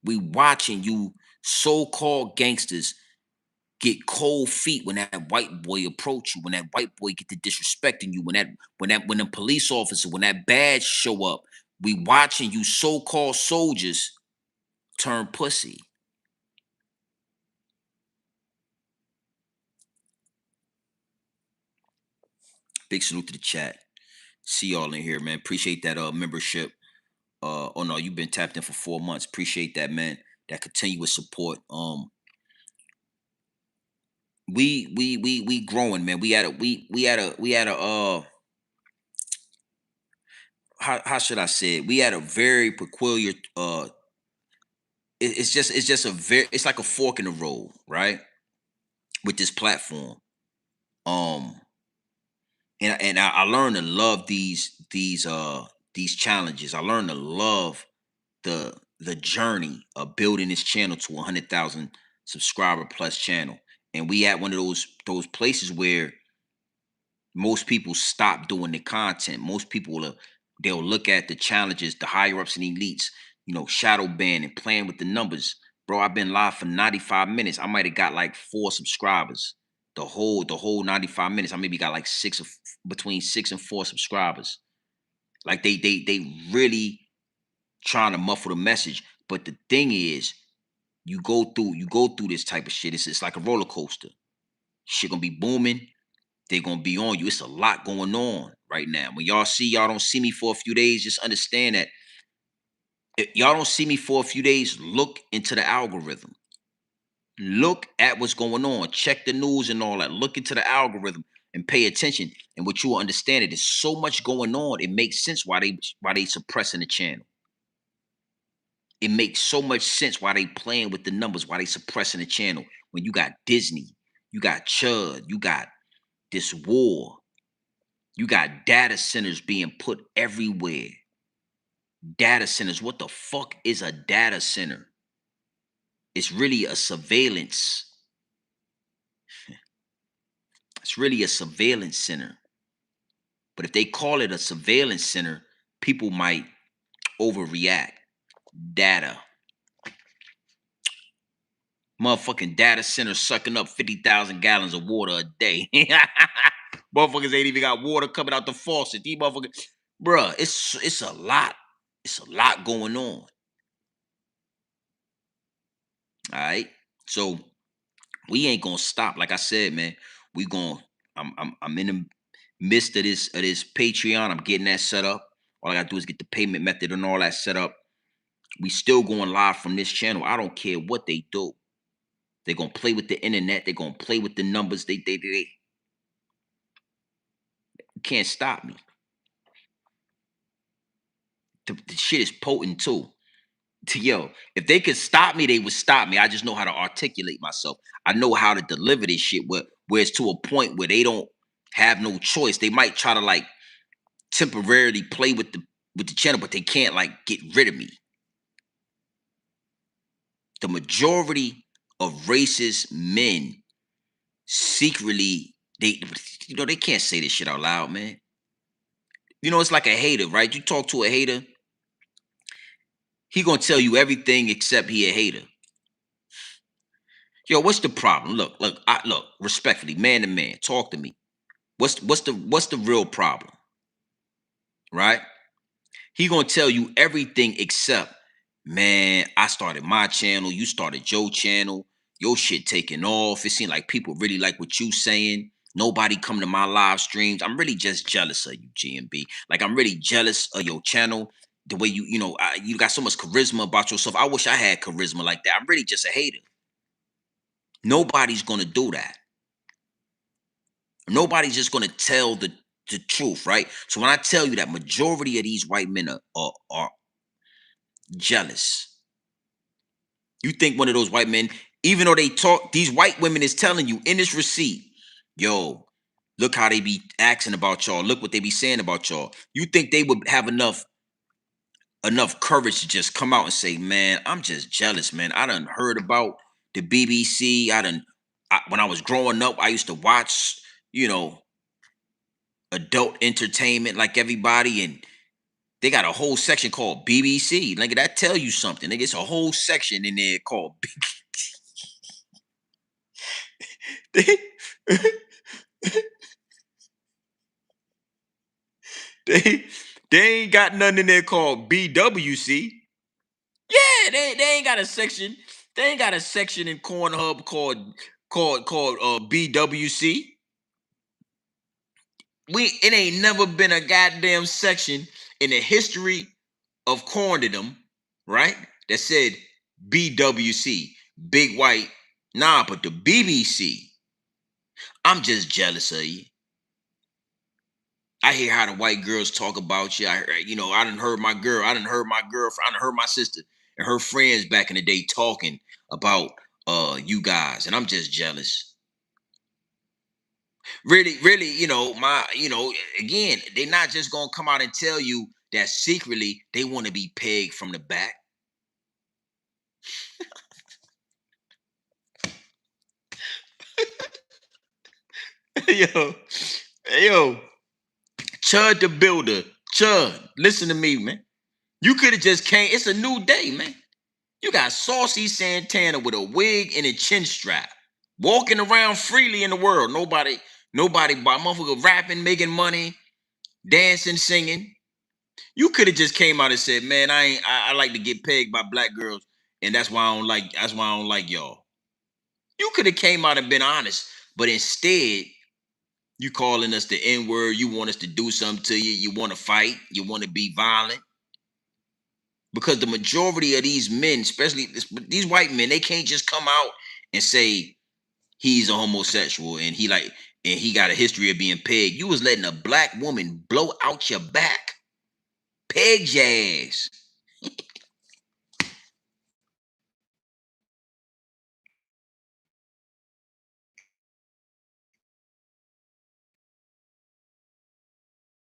Speaker 1: We watching you so-called gangsters get cold feet when that white boy approach you, when that white boy get to disrespecting you, when the police officer, when that badge show up. We watching you so-called soldiers turn pussy. Big salute to the chat. See y'all in here, man. Appreciate that membership. Oh no, you've been tapped in for 4 months. Appreciate that, man. That continuous support. We growing, man. We had a how should I say it? We had a very peculiar it's just a very, it's like a fork in the road, right? With this platform. Um and I learned to love these challenges. I learned to love the journey of building this channel to 100,000 subscriber plus channel. And we at one of those places where most people stop doing the content. Most people they'll look at the challenges, the higher ups and elites, shadow ban and playing with the numbers. Bro, I've been live for 95 minutes. I might have got like 4 subscribers. The whole 95 minutes. I maybe got like between 6 and 4 subscribers. Like they really trying to muffle the message. But the thing is, you go through this type of shit. It's like a roller coaster. Shit gonna be booming. They're gonna be on you. It's a lot going on right now. When y'all don't see me for a few days, just understand that if y'all don't see me for a few days, look into the algorithm. Look at what's going on. Check the news and all that. Look into the algorithm and pay attention. And what you will understand, it is so much going on. It makes sense why they suppressing the channel. It makes so much sense why they playing with the numbers, why they suppressing the channel. When you got Disney, you got Chud, you got this war, you got data centers being put everywhere. Data centers. What the fuck is a data center? It's really a surveillance. It's really a surveillance center. But if they call it a surveillance center, people might overreact. Data. Motherfucking data center sucking up 50,000 gallons of water a day. Motherfuckers ain't even got water coming out the faucet. These motherfuckers, bruh, it's a lot. It's a lot going on. All right. So we ain't gonna stop. Like I said, man, we gonna. I'm in the midst of this Patreon. I'm getting that set up. All I gotta do is get the payment method and all that set up. We still going live from this channel. I don't care what they do. They're gonna play with the internet. They're gonna play with the numbers. They you can't stop me. The shit is potent too. Yo, if they could stop me, they would stop me. I just know how to articulate myself. I know how to deliver this shit where it's to a point where they don't have no choice. They might try to like temporarily play with the channel, but they can't like get rid of me. The majority of racist men secretly they can't say this shit out loud, man. It's like a hater, right? You talk to a hater, he gonna tell you everything except he a hater. Yo, what's the problem? Look, respectfully, man to man, talk to me. What's the real problem? Right? He gonna tell you everything except, man, I started my channel, you started your channel, your shit taking off. It seemed like people really like what you saying. Nobody come to my live streams. I'm really just jealous of you, GMB. Like I'm really jealous of your channel. The way you got so much charisma about yourself. I wish I had charisma like that. I'm really just a hater. Nobody's gonna do that. Nobody's just gonna tell the truth, right? So when I tell you that majority of these white men are jealous, you think one of those white men, even though they talk, these white women is telling you in this receipt, yo, look how they be asking about y'all. Look what they be saying about y'all. You think they would have enough courage to just come out and say, man, I'm just jealous, man. I done heard about the BBC. When I was growing up, I used to watch, adult entertainment like everybody, and they got a whole section called BBC. Nigga, that tell you something. Nigga, it's a whole section in there called they, they ain't got nothing in there called BWC. Yeah, they ain't got a section. They ain't got a section in Cornhub called BWC. It ain't never been a goddamn section in the history of corndom, right? That said BWC, big white. Nah, but the BBC. I'm just jealous of you. I hear how the white girls talk about you. I done heard my girl, I done heard my girlfriend, I done heard my sister and her friends back in the day talking about you guys, and I'm just jealous. Really, really, again, they're not just gonna come out and tell you that secretly they want to be pegged from the back. yo, yo, Chud the Builder, Chud, listen to me, man. You could have just came. It's a new day, man. You got Saucy Santana with a wig and a chin strap, walking around freely in the world. Nobody, but motherfucker rapping, making money, dancing, singing. You could have just came out and said, "Man, I like to get pegged by black girls, and that's why I don't like y'all." You could have came out and been honest, but instead, you calling us the N word. You want us to do something to you. You want to fight. You want to be violent. Because the majority of these men, especially these white men, they can't just come out and say he's a homosexual and he got a history of being pegged. You was letting a black woman blow out your back, peg your ass.